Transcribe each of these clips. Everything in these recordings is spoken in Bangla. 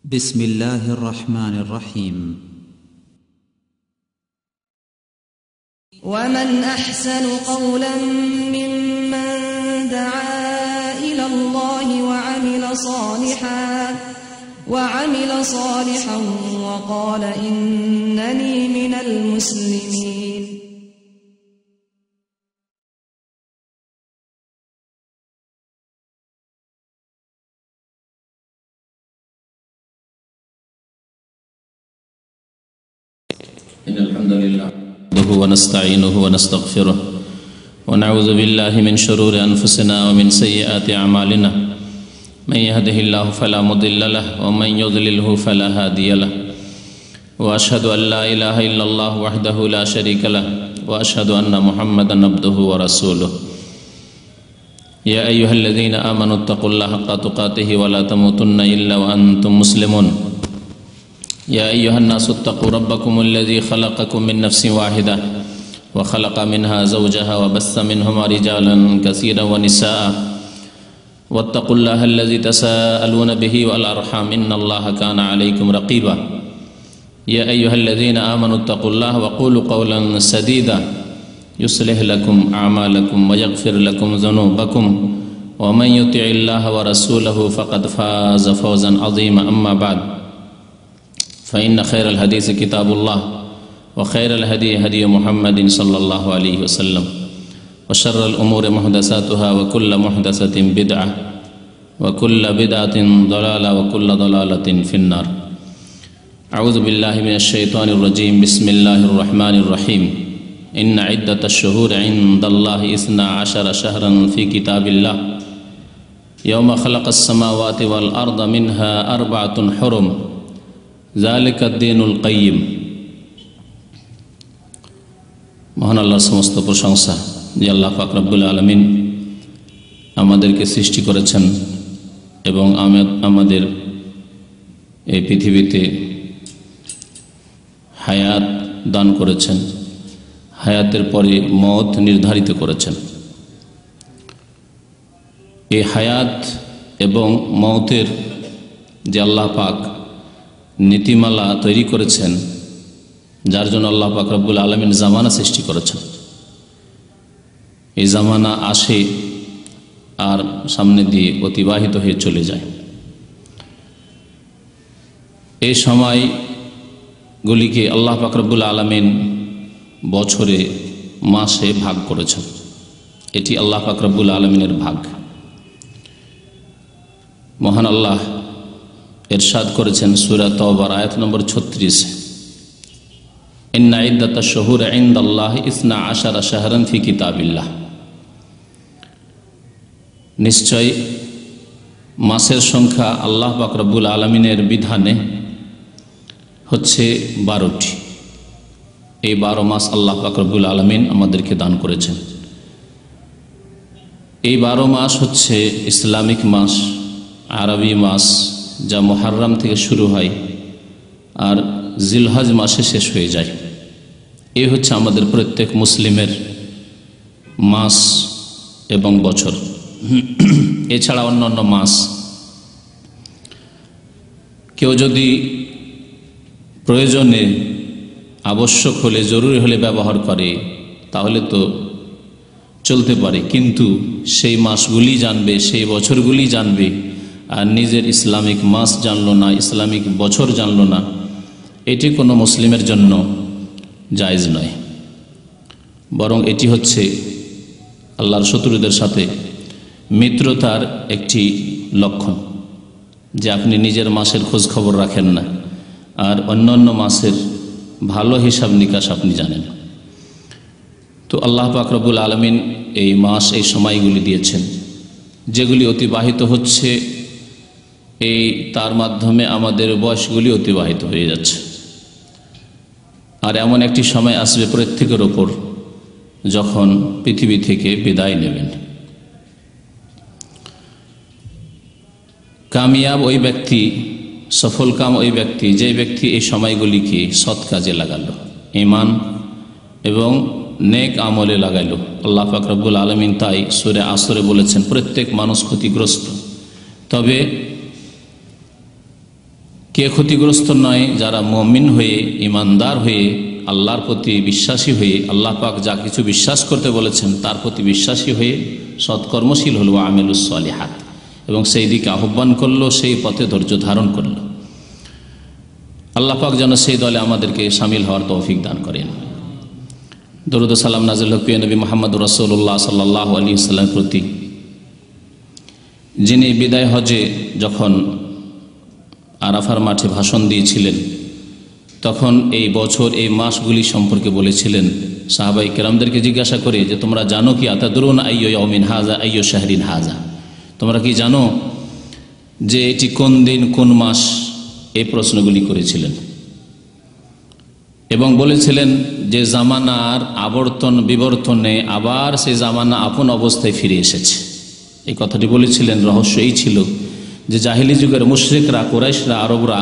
بسم الله الرحمن الرحيم. ومن أحسن قولا ممن دعا إلى الله وعمل صالحا وقال إنني من المسلمين. إن الحمد لله نحمده ونستعينه ونستغفره ونعوذ بالله من شرور أنفسنا ومن سيئات أعمالنا من يهده الله فلا مضل له ومن يضلله فلا هادي له وأشهد أن لا إله إلا الله وحده لا شريك له وأشهد أن محمدا عبده ورسوله يا أيها الذين آمنوا اتقوا الله حق تقاته ولا تموتن إلا وأنتم مسلمون يا أيها الناس اتقوا ربكم الذي خلقكم من نفس واحدة وخلق منها زوجها وبث منهما رجالا كثيرا ونساء واتقوا الله الذي تساءلون به والأرحام إن الله كان عليكم رقيبا يا أيها الذين آمنوا اتقوا الله وقولوا قولا سديدا يصلح لكم أعمالكم ويغفر لكم ذنوبكم ومن يطع الله ورسوله فقد فاز فوزا عظيما أما بعد فإن خير الحديث كتاب الله وخير الهدي هدي محمد صلى الله عليه وسلم وشر الأمور محدثاتها وكل محدثة بدعة وكل بدعة ضلالة وكل ضلالة في النار. أعوذ بالله من الشيطان الرجيم. بسم الله الرحمن الرحيم. إن عدة الشهور عند الله 12 شهرا في كتاب الله يوم خلق السماوات والأرض منها 4 حرم ذلك الدين القيم. মহান আল্লাহর সমস্ত প্রশংসা যে আল্লাহ পাক রব্বুল আলামিন আমাদেরকে সৃষ্টি করেছেন এবং আমাদের এই পৃথিবীতে হায়াত দান করেছেন, হায়াতের পরে মওত নির্ধারিত করেছেন। এই হায়াত এবং মওতের যে আল্লাহ পাক নীতিমালা তৈরি করেছেন, যার জন্য আল্লাহ পাক রব্বুল আলামিন জামানা সৃষ্টি করেছেন। এই জামানা আসে আর সামনে দিয়ে অতিবাহিত হয়ে চলে যায়। এই সময়গুলিকে আল্লাহ পাক রব্বুল আলামিন বছরে মাসে ভাগ করেছেন। এটি আল্লাহ পাক রব্বুল আলামিনের ভাগ। মহান আল্লাহ ইরশাদ করেছেন সূরা তাওবার আয়াত নম্বর 36, ইন্না ইদ্দাতাশ শুহুরি ইনদাল্লাহি 12 শাহরান ফি কিতাবিল্লাহ। নিশ্চয় মাসের সংখ্যা আল্লাহ পাক রব্বুল আলামিনের বিধানে হচ্ছে 12টি। এই 12 মাস আল্লাহ পাক রব্বুল আলামিন আমাদেরকে দান করেছেন। এই 12 মাস হচ্ছে ইসলামিক মাস, আরবি মাস, যা মুহররম থেকে শুরু হয় আর জিলহজ মাসে শেষ হয়ে যায়। এই হচ্ছে আমাদের প্রত্যেক মুসলিমের মাস এবং বছর। এছাড়া অন্যান্য মাস কেউ যদি প্রয়োজনে, আবশ্যক হলে, জরুরি হলে ব্যবহার করে তাহলে তো চলতে পারে, কিন্তু সেই মাসগুলি জানবে, সেই বছরগুলি জানবে আর নিজের ইসলামিক মাস জানলো না, ইসলামিক বছর জানলো না, এটি কোনো মুসলিমের জন্য জায়েজ নয়। বরং এটি হচ্ছে আল্লাহর শত্রুদের সাথে মিত্রতার একটি লক্ষণ, যে আপনি নিজের মাসের খোঁজ খবর রাখেন না আর অন্যান্য মাসের ভালো হিসাব নিকাশ আপনি জানেন। তো আল্লাহ পাক রব্বুল আলামিন এই মাস, এই সময়গুলি দিয়েছেন, যেগুলি অতিবাহিত হচ্ছে তার মাধ্যমে আমাদের বয়সগুলি অতিবাহিত হয়ে যাচ্ছে। আর এমন একটি সময় আসবে প্রত্যেকের ওপর যখন পৃথিবী থেকে বিদায় নেবেন। কামিয়াব ওই ব্যক্তি, সফলকাম ওই ব্যক্তি, যে ব্যক্তি এই সময়গুলিকে সৎ কাজে লাগালো, ঈমান এবং নেক আমলে লাগাইলো। আল্লাহ পাক রব্বুল আলামিন তাই সূরা আসরে বলেছেন প্রত্যেক মানুষ ক্ষতিগ্রস্ত, তবে কে ক্ষতিগ্রস্ত নয়? যারা মুমিন হয়ে, ইমানদার হয়ে, আল্লাহর প্রতি বিশ্বাসী হয়ে, আল্লাহ পাক যা কিছু বিশ্বাস করতে বলেছেন তার প্রতি বিশ্বাসী হয়ে সৎকর্মশীল হল, আমিলুস সলিহাত, এবং সেই দিকে আহ্বান করলো, সেই পথে ধৈর্য ধারণ করলো। আল্লাহ পাক যেন সেই দলে আমাদেরকে সামিল হওয়ার তৌফিক দান করেন। দরুদ ও সালাম নাযিল হোক প্রিয় নবী মুহাম্মদ রাসূলুল্লাহ সাল্লাল্লাহু আলাইহি ওয়াসাল্লামের প্রতি, যিনি বিদায় হজে যখন আরাফার মাঠে ভাষণ দিয়েছিলেন তখন এই বছর এই মাসগুলি সম্পর্কে বলেছিলেন। সাহাবায়ে কেরামদেরকে জিজ্ঞাসা করে যে তোমরা জানো কি, আতাদরুন আইয়ু ইয়াউমিন হাযা আইয়ু শাহরিন হাযা, তোমরা কি জানো যে এটি কোন দিন কোন মাস? এই প্রশ্নগুলি করেছিলেন এবং বলেছিলেন যে জামানার আবর্তন বিবর্তনে আবার সেই জামানা আপন অবস্থায় ফিরে এসেছে। এই কথাটি বলেছিলেন। রহস্য এই ছিল যে জাহিলি যুগের মুশরিকরা, কুরাইশরা, আরবরা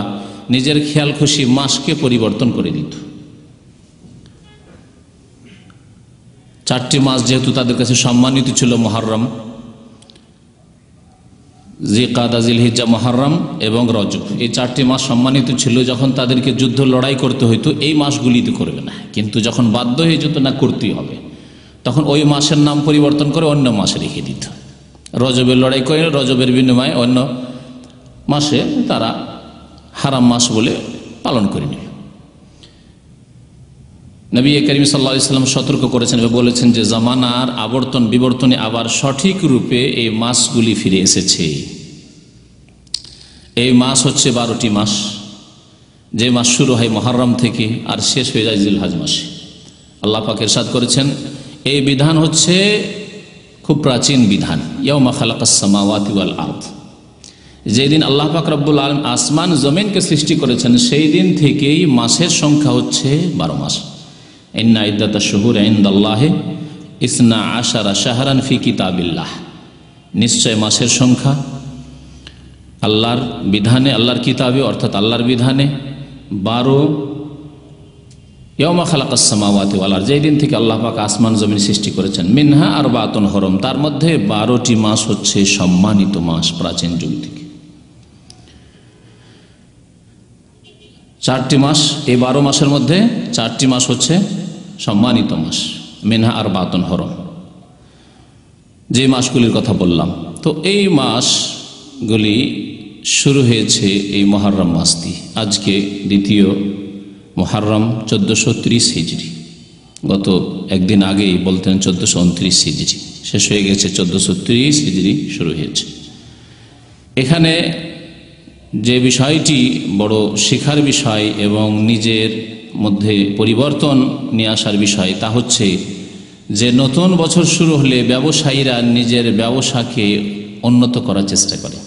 নিজের খেয়াল খুশি মাসকে পরিবর্তন করে দিত। 4টি মাস যেহেতু তাদের কাছে সম্মানিত ছিল, মুহররম, জিলকাদা, জিলহিজ্জা, মুহররম এবং রজব, এই 4টি মাস সম্মানিত ছিল। যখন তাদেরকে যুদ্ধ লড়াই করতে হইতো এই মাসগুলিতে করবে না, কিন্তু যখন বাধ্য হয়ে যেত না করতেই হবে, তখন ওই মাসের নাম পরিবর্তন করে অন্য মাসে রেখে দিত। রজবের লড়াই করে রজবের বিনিময়ে অন্য মাসে তারা হারাম মাস বলে পালন করে নিল। নবী করিম সাল্লাল্লাহু আলাইহি ওয়াসাল্লাম সতর্ক করেছেন এবং বলেছেন যে জামানার আবর্তন বিবর্তনে আবার সঠিক রূপে এই মাসগুলি ফিরে এসেছে। এই মাস হচ্ছে 12টি মাস, যে মাস শুরু হয় মুহররম থেকে আর শেষ হয়ে যায় জিলহজ মাসে। আল্লাহ পাক ইরশাদ করেছেন এই বিধান হচ্ছে খুব প্রাচীন বিধান। ইয়াউমা খালাকাস সামাওয়াতি ওয়াল আরদ, যেদিন আল্লাহ পাক রব্বুল আলামিন আসমান জমিনকে সৃষ্টি করেছেন সেই দিন থেকেই মাসের সংখ্যা হচ্ছে 12 মাস। ইন্না ইদ্দাতাশ শুহুরি ইনদাল্লাহি 12 শাহরান ফি কিতাবিল্লাহ, নিশ্চয় মাসের সংখ্যা আল্লাহর বিধানে, আল্লাহর কিতাবে অর্থাৎ আল্লাহর বিধানে 12। ইয়াউমা খালাকাস সামাওয়াতি ওয়াল আরদ, যেই দিন থেকে আল্লাহ পাক আসমান জমিন সৃষ্টি করেছেন, মিনহা আরবাতুন হুরুম, তার মধ্যে 12টি মাস হচ্ছে সম্মানিত মাস প্রাচীন যুগ থেকে। 4টি মাস, এই 12 মাসের মধ্যে 4টি মাস হচ্ছে সম্মানিত মাস, মিনহা আরবাতুন হুরুম, যে মাসগুলির কথা বললাম। তো এই মাসগুলি শুরু হয়েছে এই মুহররম মাস দিয়ে। আজকে দ্বিতীয় মুহররম 1430 হিজরি, গত একদিন আগেই বলতেন 1429 হিজরি, শেষ হয়ে গেছে 1430 হিজরি শুরু হয়েছে। এখানে যে বিষয়টি বড় শিখার বিষয় এবং নিজের মধ্যে পরিবর্তন নিয়ে আসার বিষয় তা হচ্ছে যে নতুন বছর শুরু হলে ব্যবসায়ীরা নিজের ব্যবসাকে উন্নত করার চেষ্টা করে,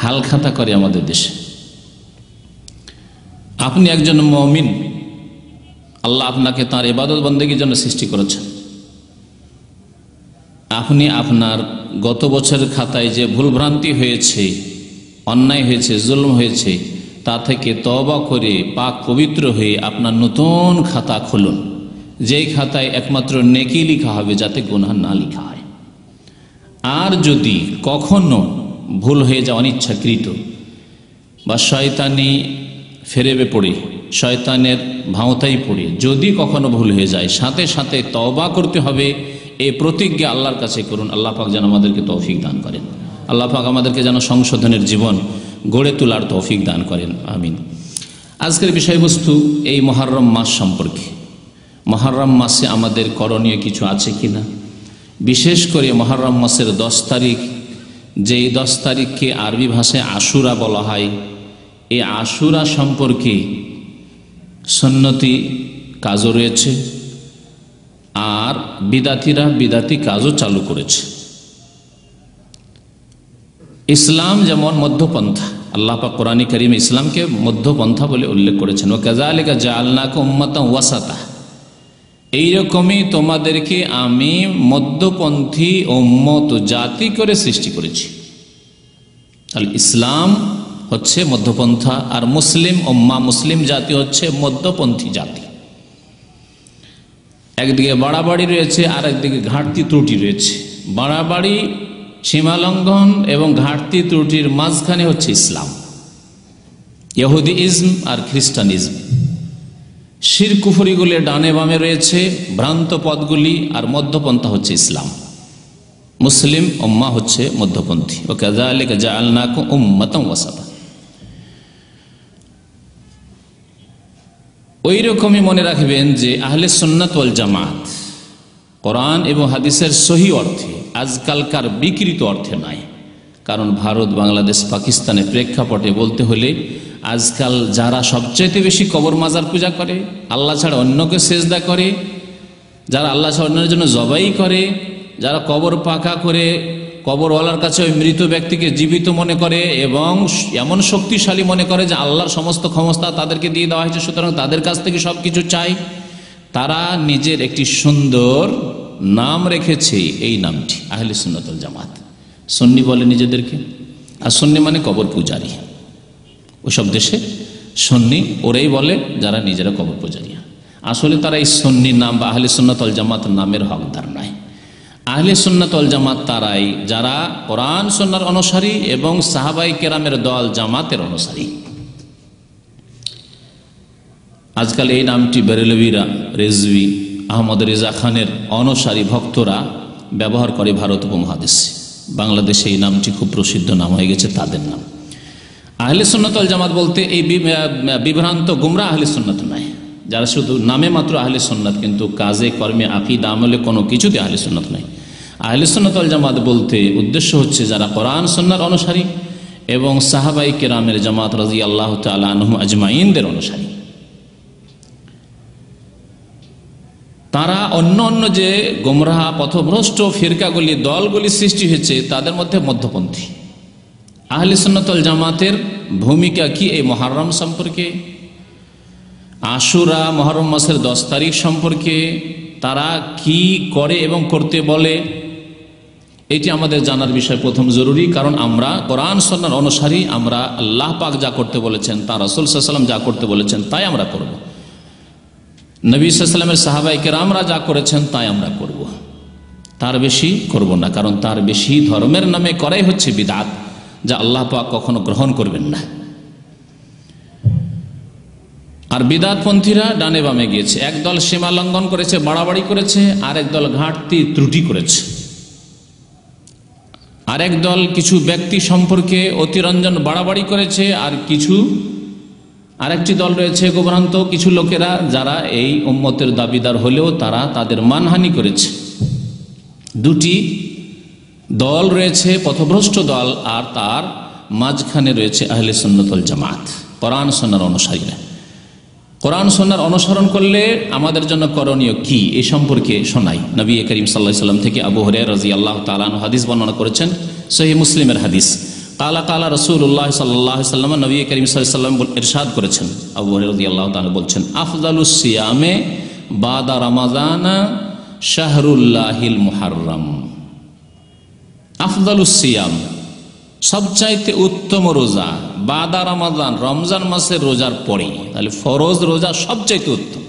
হালখাতা করে আমাদের দেশে। আপনি একজন মুমিন, আল্লাহ আপনাকে তাঁর ইবাদত বন্দেগীর জন্য সৃষ্টি করেছেন। আপনি আপনার গত বছরের খাতায় যে ভুলভ্রান্তি হয়েছে, অন্যায় হয়েছে, জুলম হয়েছে, তা থেকে তওবা করে পাক পবিত্র হয়ে আপনার নতুন খাতা খুলুন, যেই খাতায় একমাত্র নেকি লেখা হবে, যাতে গুনাহ না লেখা হয়। আর যদি কখনো ভুল হয়ে যায় অনিচ্ছাকৃত বা শয়তানি ফেরেবে পড়ে, শয়তানের ভাঁওতাই পড়ে যদি কখনো ভুল হয়ে যায়, সাথে সাথে তওবা করতে হবে, এই প্রতিজ্ঞা আল্লাহর কাছে করুন। আল্লাহ পাক যেন আমাদেরকে তৌফিক দান করেন। আল্লাহ পাক আমাদেরকে যেন সংশোধনের জীবন গড়ে তোলার তৌফিক দান করেন, আমিন। আজকের বিষয়বস্তু এই মুহররম মাস সম্পর্কে। মুহররম মাসে আমাদের করণীয় কিছু আছে কিনা, বিশেষ করে মুহররম মাসের 10 তারিখ, যেই 10 তারিখকে আরবি ভাষায় আশুরা বলা হয়, এই আশুরা সম্পর্কে সুন্নতি কাজও রয়েছে আর বিদাতিরা বিদাতি কাজও চালু করেছে। ইসলাম যেমন মধ্যপন্থা, আল্লাহ পাক কোরআনে কারীমে ইসলামকে মধ্যপন্থা বলে উল্লেখ করেছেন, ওয়া কাযালিকা জাআলনাকুম উম্মাতান ওয়াসাতা, এইরকমই তোমাদেরকে আমি মধ্যপন্থী উম্মত জাতি করে সৃষ্টি করেছি। তাহলে ইসলাম হচ্ছে মধ্যপন্থা আর মুসলিম উম্মাহ, মুসলিম জাতি হচ্ছে মধ্যপন্থী জাতি। একদিকে বাড়াবাড়ি রয়েছে আর একদিকে ঘাটতি ত্রুটি রয়েছে। বাড়াবাড়ি, সীমালঙ্ঘন এবং ঘাটতি ত্রুটির মাঝখানে হচ্ছে ইসলাম। ইহুদি ইজম আর খ্রিস্টানিজম। শিরক কুফরিগুলি ডানে বামে রয়েছে, ভ্রান্ত পথগুলি, আর মধ্যপন্থা হচ্ছে ইসলাম। মুসলিম উম্মাহ হচ্ছে মধ্যপন্থী। ওয়া কাযালিকা জাআলনাকুম উম্মাতান ওয়াসাতা। ওই রকমই মনে রাখবেন যে আহলে সুন্নাত ওয়াল জামাত কোরআন এবং হাদিসের সহি অর্থে, আজকালকার বিকৃত অর্থে নয়। কারণ ভারত, বাংলাদেশ, পাকিস্তানের প্রেক্ষাপটে বলতে হলে আজকাল যারা সবচাইতে বেশি কবর মাজার পূজা করে, আল্লাহ ছাড়া অন্যকে সেজদা করে, যারা আল্লাহ ছাড়া অন্যের জন্য জবাই করে, যারা কবর পাকা করে কবরওয়ালার কাছে ওই মৃত ব্যক্তিকে জীবিত মনে করে এবং এমন শক্তিশালী মনে করে যে আল্লাহর সমস্ত ক্ষমতা তাদেরকে দিয়ে দেওয়া হয়েছে, সুতরাং তাদের কাছ থেকে সব কিছু চাই। তারা নিজের একটি সুন্দর নাম রেখেছে, এই নামটি আহলে সুন্নাত ওয়াল জামাত। সুন্নি বলে নিজেদেরকে, আর সুন্নি মানে কবর পূজারী। ওসব দেশে সুন্নি ওরাই বলে যারা নিজেরা কবর পূজারী। আসলে তারা এই সুন্নি নাম বা আহলে সুন্নাত ওয়াল জামাত নামের হকদার নয়। আহলে সুন্নাত ওয়াল জামাত তারাই যারা কোরআন সুন্নাহর অনুসারী এবং সাহাবায়ে কেরামের দল জামাতের অনুসারী। আজকাল এই নামটি বেরেলভিরা, রেজভি, আহমদ রেজা খানের অনুসারী ভক্তরা ব্যবহার করে ভারত উপমহাদেশে। বাংলাদেশে এই নামটি খুব প্রসিদ্ধ নাম হয়ে গেছে তাদের নাম। আহলে সুন্নাত ওয়াল জামাত বলতে এই বিভ্রান্ত গুমরাহ আহলে সুন্নাত নয়, যারা শুধু নামে মাত্র আহলে সুন্নাত কিন্তু কাজে কর্মে আকীদা আমলে কোনো কিছুতে আহলে সুন্নাত নয়। আহলে সুন্নাত ওয়াল জামাত বলতে উদ্দেশ্য হচ্ছে যারা কোরআন সুন্নাহর অনুসারী এবং সাহাবায়ে কেরামের জামাত রাদিয়াল্লাহু তাআলা আনহুম আজমাইনদের অনুসারী। তারা অন্য অন্য যে গোমরাহ পথভ্রষ্ট ফিরকাগুলি, দলগুলি সৃষ্টি হয়েছে তাদের মধ্যে মধ্যপন্থী। আহলে সুন্নাত ওয়াল জামাতের ভূমিকা কি এই মুহররম সম্পর্কে, আশুরা মুহররম মাসের 10 তারিখ সম্পর্কে তারা কি করে এবং করতে বলে, এটি আমাদের জানার বিষয় প্রথম জরুরি। কারণ আমরা কোরআন সুন্নাহর অনুসারী, আমরা আল্লাহ পাক যা করতে বলেছেন, তার রাসূল সাল্লাল্লাহু আলাইহি ওয়াসাল্লাম যা করতে বলেছেন তাই আমরা করব। নবী সাল্লাল্লাহু আলাইহি ওয়াসাল্লামের সাহাবায়ে কেরামরা যা করেছেন তাই আমরা করব, তার বেশি করব না। কারণ তার বেশি ধর্মের নামে করাই হচ্ছে বিদআত, যা আল্লাহ পাক কখনো গ্রহণ করবেন না। আর বিদআতপন্থীরা ডানে বামে গিয়েছে। একদল সীমা লঙ্ঘন করেছে, বাড়াবাড়ি করেছে, আর একদল ঘাটতি ত্রুটি করেছে। আর একদল কিছু ব্যক্তি সম্পর্কে অতিরঞ্জন বাড়াবাড়ি করেছে, আর আরেকটি দল রয়েছে গোভ্রান্ত কিছু লোকেরা যারা এই উম্মতের দাবিদার হলেও তারা তাদের মানহানি করেছে। দুটি দল রয়েছে, পথভ্রষ্ট দল, আর তার মাঝখানে রয়েছে আহলে সুন্নাত ওয়াল জামাত, কোরআন সুন্নাহর অনুসারীরা। কোরআন সুন্নাহর অনুসরণ করলে আমাদের জন্য করণীয় কি এই সম্পর্কে শোনাই। নবী করিম সাল্লাল্লাহু আলাইহি ওয়াসাল্লাম থেকে আবু হুরায়রা রাদিয়াল্লাহু তাআলা আনহু হাদিস বর্ণনা করেছেন, সহিহ মুসলিমের হাদিস। কালা কালা রাসূলুল্লাহ সাল্লাল্লাহু আলাইহি ওয়াসাল্লাম, নবী করিম সাল্লাল্লাহু আলাইহি ওয়াসাল্লাম ইরশাদ করেছেন, আবু হুরায়রা রাদিয়াল্লাহু তাআলা বলছেন, আফদালুস সিয়ামে বাদা রমাজানা শাহরুল্লাহিল মুহাররম। আফদালুস সিয়াম, সবচাইতে উত্তম রোজা, বাদা রমাজান, রমজান মাসের রোজার পরে। তাহলে ফরজ রোজা সবচাইতে উত্তম,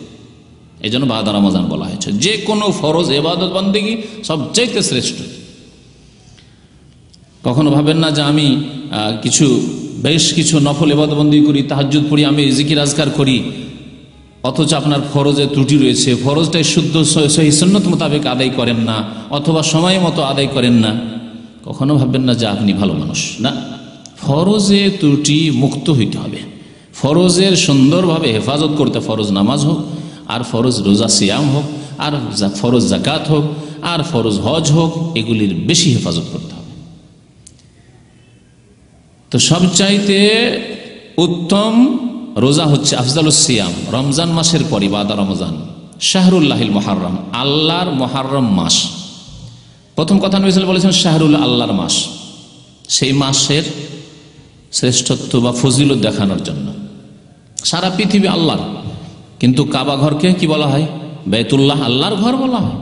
এই জন্য বাদা রমাজান বলা হয়েছে। যে কোনো ফরজ ইবাদত বন্দেগী সবচাইতে শ্রেষ্ঠ। কখনো ভাবেন না যে আমি বেশ কিছু নফল ইবাদত বন্দেগী করি, তাহাজ্জুদ পড়ি, আমি জিকির আজকার করি, অথচ আপনার ফরজে ত্রুটি রয়েছে, ফরজটাই শুদ্ধ সহিহ সুন্নাত মোতাবেক আদায় করেন না, অথবা সময় মতো আদায় করেন না। কখনো ভাববেন না যে আপনি ভালো মানুষ। না, ফরজে ত্রুটি মুক্ত হইতে হবে। ফরজের সুন্দরভাবে হেফাজত করতে, ফরজ নামাজ হোক, আর ফরজ রোজা সিয়াম হোক, আর ফরজ যাকাত হোক, আর ফরজ হজ হোক, এগুলির বেশি হেফাজত করতে হবে। তো সবচাইতে উত্তম রোজা হচ্ছে আফজালুস সিয়াম, রমজান মাসের পরে বাদা রমজান, শাহরুল্লাহিল মুহাররম, আল্লাহর মুহাররম মাস। প্রথম কথা নবী সাল্লাল্লাহু আলাইহি ওয়াসাল্লাম শাহরুল আল্লাহর মাস, সেই মাসের শ্রেষ্ঠত্ব বা ফজিলত দেখানোর জন্য। সারা পৃথিবী আল্লাহর, কিন্তু কাবা ঘরকে কি বলা হয়? বাইতুল্লাহ, আল্লাহর ঘর বলা হয়।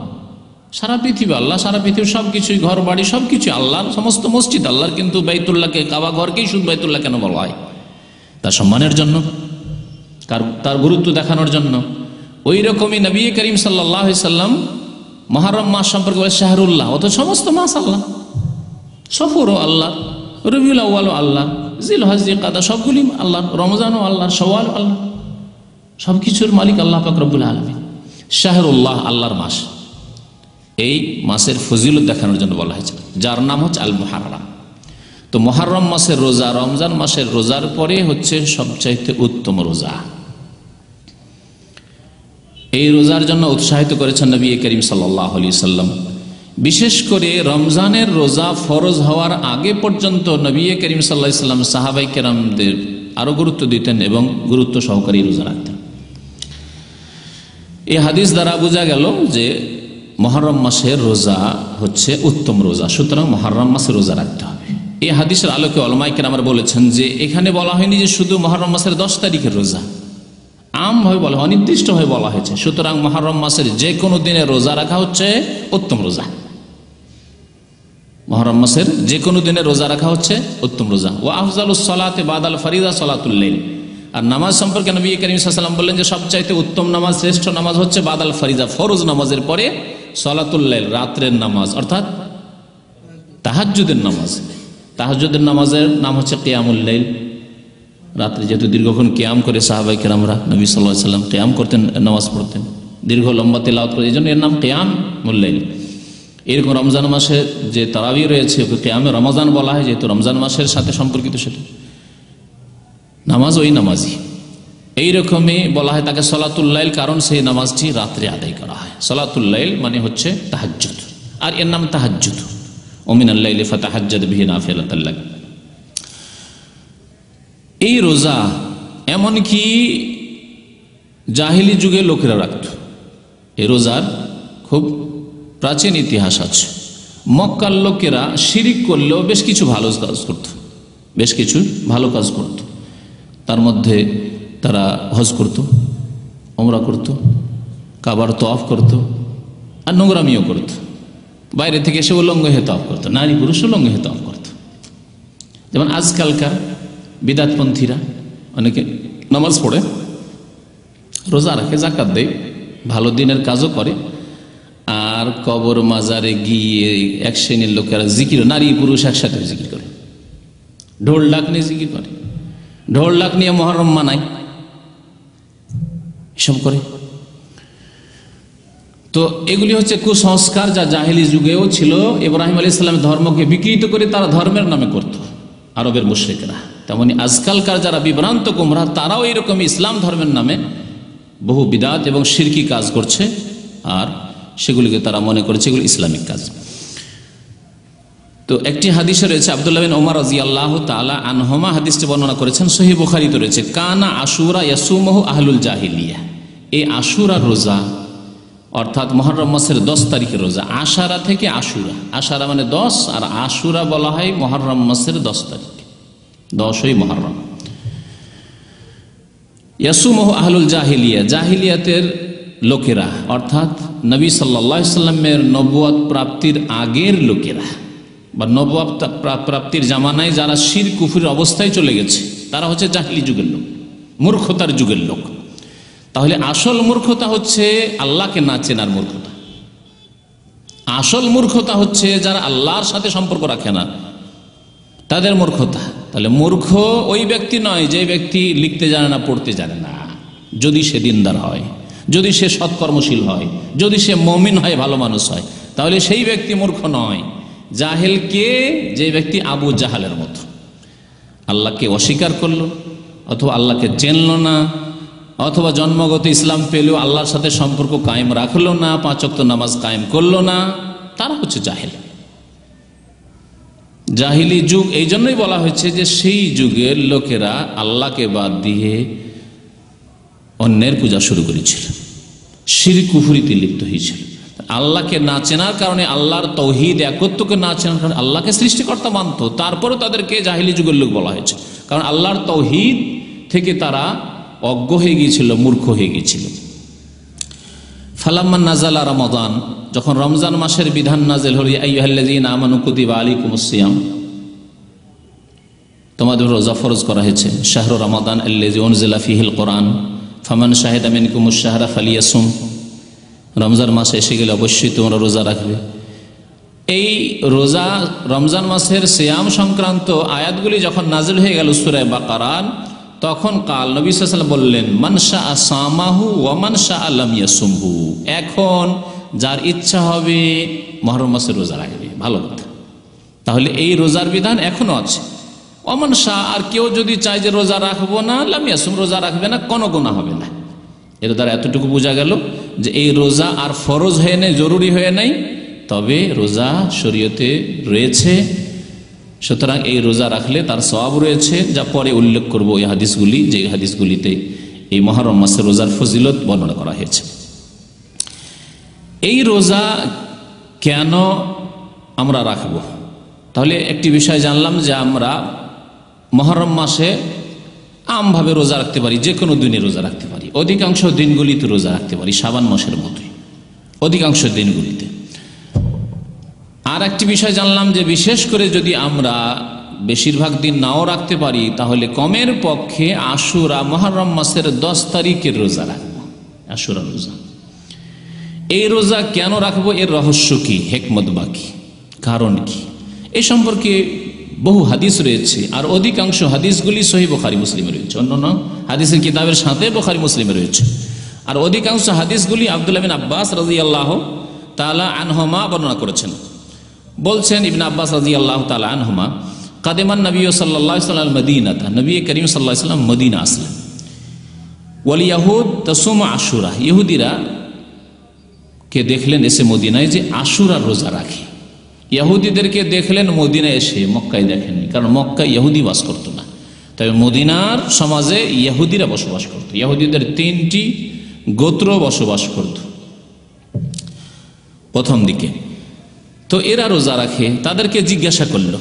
সারা পৃথিবী আল্লাহ, সারা পৃথিবীর সব কিছুই, ঘর বাড়ি সব কিছু আল্লাহর, সমস্ত মসজিদ আল্লাহর, কিন্তু বাইতুল্লাহকে, কাবা ঘরকেই শুধু বাইতুল্লাহ কেন বলা হয়? তার সম্মানের জন্য, তার গুরুত্ব দেখানোর জন্য। ওই রকমই নবী করিম সাল্লাল্লাহু আলাইহি ওয়াসাল্লাম মুহররম মাস সম্পর্কে বলে শাহরুল্লাহ, অত সমস্ত মাস আল্লাহ, সফরও আল্লাহ, রবিউল আউয়ালও আল্লাহ, জিলহজ জিলকাদা সবগুলি আল্লাহ, রমজানও আল্লাহ, শাওয়াল আল্লাহ, সবকিছুর মালিক আল্লাহ পাক রব্বুল আলামিন। শাহরুল্লাহ, আল্লাহর মাস। এই মাসের ফজিলত দেখানোর জন্য বলা হয়েছে, যার নাম হচ্ছে আল মুহাররম। তো মুহররম মাসের রোজা রমজান মাসের রোজার পরে হচ্ছে সবচাইতে উত্তম রোজা। এই রোজার জন্য উৎসাহিত করেছেন নবী করিম সাল্লাল্লাহু আলাইহি সাল্লাম। বিশেষ করে রমজানের রোজা ফরজ হওয়ার আগে পর্যন্ত নবী করিম সাল্লাল্লাহু আলাইহি সাল্লাম সাহাবায়ে কেরামদের আরো গুরুত্ব দিতেন এবং গুরুত্ব সহকারে রোজা রাখতেন। এই হাদিস দ্বারা বোঝা গেল যে মুহররম মাসের রোজা হচ্ছে উত্তম রোজা, সুতরাং মুহররম মাসে রোজা রাখতে হবে। এই হাদিসের আলোকে উলামায়ে কেরাম বলেছেন যে এখানে বলা হয়নি যে শুধু মুহররম মাসের 10 তারিখের রোজা, আমভাবে বলা, অনির্দিষ্টভাবে বলা হয়েছে। সুতরাং মুহররম মাসের যে কোনো দিনে রোজা রাখা হচ্ছে উত্তম রোজা। মুহররম মাসের যে কোনো দিনে রোজা রাখা হচ্ছে উত্তম রোজা। ওয়া আফজালুস সালাতি বাদাল ফরিদা সালাতুল লাইল। আর নামাজ সম্পর্কে নবী করিম সাল্লাল্লাহু আলাইহি ওয়াসাল্লাম বললেন যে সবচাইতে উত্তম নামাজ, শ্রেষ্ঠ নামাজ হচ্ছে বাদাল ফরিদা, ফরজ নামাজের পরে সালাতুল লাইল, রাতের নামাজ, অর্থাৎ তাহাজ্জুদের নামাজ। তাহাজ্জুদের নামাজের নাম হচ্ছে কিয়ামুল লাইল। রাত্রে যেহেতু দীর্ঘক্ষণ কিয়াম করে সাহাবায়ে কেরামরা, নবী সাল্লাল্লাহু আলাইহি ওয়াসাল্লাম কিয়াম করতেন, নামাজ পড়তেন, দীর্ঘ লম্বা তেলাওয়াত করে, এই জন্য এর নাম কিয়ামুল লাইল। এরকম রমজান মাসে যে তারাবি রয়েছে ওকে কিয়ামে রমজান বলা হয়, যেহেতু রমজান মাসের সাথে সম্পর্কিত সেটা নামাজ, ওই নামাজই। এইরকমই বলা হয় তাকে সালাতুল লাইল, কারণ সেই নামাজটি রাত্রে আদায় করা হয়। সালাতুল লাইল মানে হচ্ছে তাহাজ্জুদ, আর এর নাম তাহাজ্জুদ। ওমিনাল লাইলি ফাতাহাজ্জাদ বিহি নাফিলাতাল লাক। এই রোজা এমনকি জাহিলি যুগে লোকেরা রাখত। এই রোজার খুব প্রাচীন ইতিহাস আছে। মক্কার লোকেরা শিরিক করলেও বেশ কিছু ভালো কাজ করত, বেশ কিছু ভালো কাজ করত। তার মধ্যে তারা হজ করত, ওমরা করত, কাবার তওয়াফ করত, আর নোংরামিও করত। বাইরে থেকে এসে উলঙ্গ হয়ে তওয়াফ করত, নারী পুরুষ উলঙ্গ হয়ে তওয়াফ করত। যেমন আজকালকার বিদাতপন্থীরা অনেকে নামাজ পড়ে, রোজা রাখে, জাকাত দেয়, ভালো দিনের কাজও করে, আর কবর মাজারে গিয়ে এক শ্রেণীর লোকেরা জিকির, নারী পুরুষ একসাথে জিকির করে, ঢোল ডাক নিয়ে জিকির করে, ঢোল ডাক নিয়ে মুহররম মানায়, এসব করে। তো এগুলি হচ্ছে কুসংস্কার, যা জাহেলি যুগেও ছিল। ইব্রাহিম আলাইহিস সালামের ধর্মকে বিকৃত করে তারা ধর্মের নামে করত আরবের মুশরিকরা। তেমনি আজকালকার যারা বিভ্রান্ত গোমরা, তারাও এরকম ইসলাম ধর্মের নামে বহু বিদাত এবং শিরকি কাজ করছে, আর সেগুলিকে তারা মনে করেছে এগুলো ইসলামিক কাজ। তো একটি হাদিসে রয়েছে, আব্দুল্লাহ বিন ওমর রাদিয়াল্লাহু তাআলা আনহুমা হাদিসটি বর্ণনা করেছেন, সহিহ বুখারীতে রয়েছে, কানা আশুরা ইয়াসুমুহু আহলুল জাহিলিয়া। এই আশুরা রোজা অর্থাৎ মুহররম মাসের 10 তারিখের রোজা, আশারা থেকে আশুরা, আশারা মানে 10, আর আশুরা বলা হয় মুহররম মাসের 10 তারিখ, 10ই মুহররম। ইয়াসুমুহু আহলুল জাহিলিয়া, জাহিলিয়াতের লোকেরা, অর্থাৎ নবী সাল্লাল্লাহু আলাইহি সাল্লামের নবুয়ত প্রাপ্তির আগের লোকেরা, বা নবুয়ত প্রাপ্তির জামানায় যারা শিরক কুফরির অবস্থায় চলে গেছে, তারা হচ্ছে জাহিলি যুগের লোক, মূর্খতার যুগের লোক। তাহলে আসল মূর্খতা হচ্ছে আল্লাহকে না চেনার মূর্খতা। আসল মূর্খতা হচ্ছে যারা আল্লাহর সাথে সম্পর্ক রাখে না, তাদের মূর্খতা। তাহলে মূর্খ ওই ব্যক্তি নয় যে ব্যক্তি লিখতে জানে না, পড়তে জানে না, যদি সে দিনদার হয়, যদি সে সৎকর্মশীল হয়, যদি সে মুমিন হয়, ভালো মানুষ হয়, তাহলে সেই ব্যক্তি মূর্খ নয়। জাহেল কে? যে ব্যক্তি আবু জাহালের মতো আল্লাহকে অস্বীকার করলো, অথবা আল্লাহকে চিনল না, অথবা জন্মগত ইসলাম পেলেও আল্লাহর সাথে সম্পর্ক কায়েম রাখলো না, 5 ওয়াক্ত নামাজ কায়েম করলো না, তারা হচ্ছে জাহেল। জাহিলি যুগ এই জন্যই বলা হয়েছে যে সেই যুগের লোকেরা আল্লাহকে বাদ দিয়ে অন্যের পূজা শুরু করেছিল, শিরক কুফরিতে লিপ্ত হয়েছিল। আল্লাহকে না চেনার কারণে, আল্লাহর তৌহিদ একত্বকে না চেনার কারণে আল্লাহকে সৃষ্টিকর্তা মানত, তারপরেও তাদেরকে জাহিলি যুগের লোক বলা হয়েছে, কারণ আল্লাহর তৌহিদ থেকে তারা অজ্ঞ হয়ে গিয়েছিল, মূর্খ হয়ে গিয়েছিল। ফালাম্মা নাজালা রমাদান, যখন রমজান মাসের বিধান নাযিল হল, ইয়া আইয়ুহাল্লাযীনা আমানু কুতিবা আলাইকুমুস সিয়াম, তোমাদের রোজা ফরজ করা হয়েছে, শাহরু রমাদান আল্লাযী উনজিলা ফীহিল কুরআন ফামান শাহিদা মিনকুমুশ শাহরা ফালিয়াসুম, রমজান মাস এসে গেলে অবশ্যই তোমরা রোজা রাখবে। এই রোজা রমজান মাসের সিয়াম সংক্রান্ত আয়াতগুলি যখন নাজিল হয়ে গেল সূরা বাকারার, তখন কাল নবী সাল্লাল্লাহু আলাইহি ওয়াসাল্লাম বললেন, মান শাআ সামাহু ওয়া মান শাআ লাম ইয়াসুমহু। এখন যার ইচ্ছা হবে মুহররম মাসের রোজা রাখবে, ভালো কথা। তাহলে এই রোজার বিধান এখনো আছে। ওমান শাহ, আর কেউ যদি চায় যে রোজা রাখবো না, লাম ইয়াসুম, রোজা রাখবে না, কোনো গুনাহ হবে না। এর দ্বারা এতটুকু বোঝা গেল যে এই রোজা আর ফরজ হয়ে নেই, জরুরি হয়ে নেই, তবে রোজা শরীয়তে রয়েছে। সুতরাং এই রোজা রাখলে তার সওয়াব রয়েছে, যা পরে উল্লেখ করব এই হাদিসগুলি, যে হাদিসগুলিতে এই মুহররম মাসের রোজার ফজিলত বর্ণনা করা হয়েছে। এই রোজা কেন আমরা রাখব? তাহলে একটি বিষয় জানলাম যে আমরা মুহররম মাসে আমভাবে রোজা রাখতে পারি, যে কোনো দিনে রোজা রাখতে পারি, অধিকাংশ দিনগুলিতে রোজা রাখতে পারি, শাবান মাসের মতোই অধিকাংশ দিনগুলিতে। আর একটি বিষয় জানলাম যে বিশেষ করে যদি আমরা বেশিরভাগ দিন নাও রাখতে পারি, তাহলে কমের পক্ষে আশুরা মুহররম মাসের 10 তারিখের রোজা রাখবো, আশুরা রোজা। এই রোজা কেন রাখবো, এর রহস্য কি, হিকমত বাকি, কারণ কি, এই সম্পর্কে বহু হাদিস রয়েছে। আর অধিকাংশ হাদিসগুলি সহিহ বুখারী মুসলিমে রয়েছে, অন্যান্য হাদিসের কিতাবের সাথে বুখারী মুসলিমে রয়েছে। আর অধিকাংশ হাদিসগুলি আব্দুল্লাহ বিন আব্বাস রাদিয়াল্লাহু তাআলা আনহুমা বর্ণনা করেছেন। বলছেন ইবনে আব্বাস রাদিয়াল্লাহু তাআলা আনহুমা, কাদিমান নবী সাল্লাল্লাহু আলাইহি ওয়াসাল্লাম মদিনাতা, নবী করিম সাল্লাল্লাহু আলাইহি ওয়াসাল্লাম মদিনা আসলেন। ওয়াল ইয়াহুদ তাসুমু আশুরা, ইহুদিরা কে দেখলেন এসে মদিনায় যে আশুরার রোজা রাখে। ইহুদিদেরকে দেখলেন মদিনায় এসে, মক্কায় দেখেননি, কারণ মক্কায় ইহুদি বাস করতো না। তবে মদিনার সমাজে ইহুদিরা বসবাস করত। ইহুদিদের 3টি গোত্র বসবাস করত প্রথম দিকে। তো এরা রোজা রাখে, তাদেরকে জিজ্ঞাসা করলো।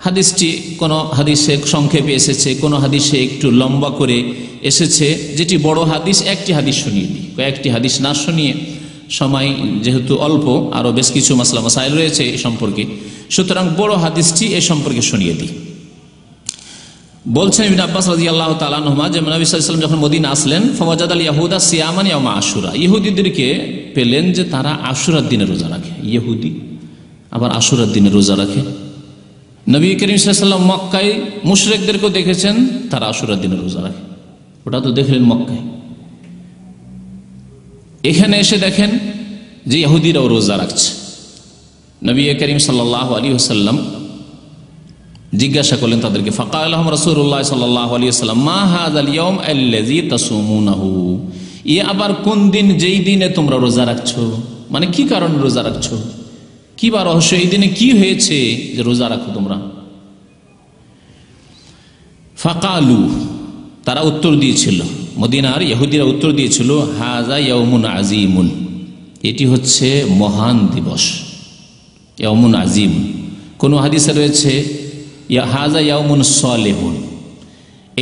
হাদিসটি কোনো হাদিসে সংক্ষেপে এসেছে, কোনো হাদিসে একটু লম্বা করে এসেছে। যেটি বড় হাদিস, একটি হাদিস শুনিয়ে দিই, কয়েকটি হাদিস না শুনিয়ে, সময় যেহেতু অল্প, আরও বেশ কিছু মাসলা মাসাইল রয়েছে এই সম্পর্কে, সুতরাং বড় হাদিসটি এ সম্পর্কে শুনিয়ে দিই। বলছেন ইবনে আব্বাস রাদিয়াল্লাহু তাআলা আনহুমা যে নবী সাল্লাল্লাহু আলাইহি ওয়াসাল্লাম যখন মদিনা আসলেন, ফাওয়াজাদাল ইয়াহুদা সিয়ামান ইয়াউমা আশুরা, ইহুদিদেরকে পেলেন যে তারা আশুরার দিনে রোজা রাখে। ইহুদি আবার আশুরার দিনে রোজা রাখে। নবী করিম সাল্লাল্লাহু আলাইহি ওয়াসাল্লাম মক্কায় মুশরিকদেরকেও দেখেছেন তারা আশুরার দিনে রোজা রাখে, ওটা তো দেখলেন মক্কায়। এখানে এসে দেখেন যে ইহুদিরাও রোজা রাখছে। নবী করিম সাল্লাল্লাহু আলাইহি ওয়াসাল্লাম জিজ্ঞাসা করলেন তাদেরকে, ফাকাল লাহুম রাসূলুল্লাহ সাল্লাল্লাহু আলাইহি ওয়াসাল্লাম, মা হাযাল ইয়াউম আল্লাযী তাসুমুনাহু, এ আবার কোন দিন যেই দিনে তোমরা রোজা রাখছো, মানে কি কারণে রোজা রাখছো, কি বা রহস্য, এই দিনে কি হয়েছে যে রোজা রাখো তোমরা? ফাকালু, তারা উত্তর দিয়েছিল, মদিনার ইহুদিরা উত্তর দিয়েছিল, হাযা ইয়াউমুন আযীমুন, এটি হচ্ছে মহান দিবস, ইয়াউমুন আযীম। কোন হাদিসে রয়েছে হাযা ইয়াউমুন সালিহুন,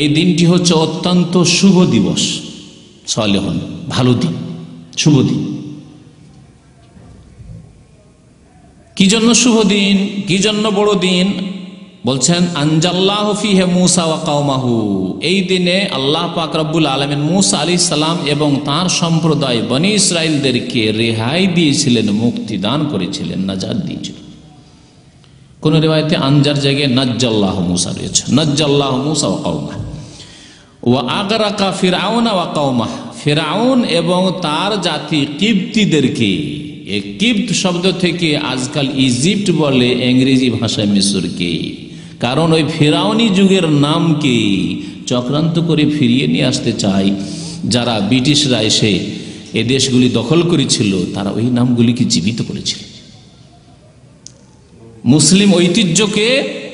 এই দিনটি হচ্ছে অত্যন্ত শুভ দিবস, সালিহুন ভালো দিন, শুভ দিন। কি জন্য শুভ দিন, কি জন্য বড় দিন? বলছেন আনজাল্লাহু ফিহি মূসা ওয়া কওমাহু, এই দিনে আল্লাহ পাক রব্বুল আলামিন মূসা আলাইহিস সালাম এবং তার সম্প্রদায় বনি ইসরাইলদেরকে রেহাই দিয়েছিলেন, মুক্তি দান করেছিলেন, নাজাত দিয়েছিলেন। কোন রিওয়ায়াতে আনজার জায়গায় নাজ্জাল্লাহু মূসা রয়েছে, নাজ্জাল্লাহু মূসা ওয়া কওমাহু। ওয়া আগরাকা ফিরআউন ওয়া কওমাহু, ফিরআউন এবং তার জাতি কিবতীদেরকে, এই কিবত শব্দ থেকে আজকাল ইজিপ্ট বলে ইংরেজি ভাষায় মিশরকে, কারণ ওই ফিরাউনি যুগের নামকে চক্রান্ত করে ফিরিয়ে নিয়ে আসতে চায় যারা ব্রিটিশরা এসে এ দেশগুলি দখল করেছিল, তারা ওই নামগুলিকে জীবিত করেছিল মুসলিম ঐতিহ্যকে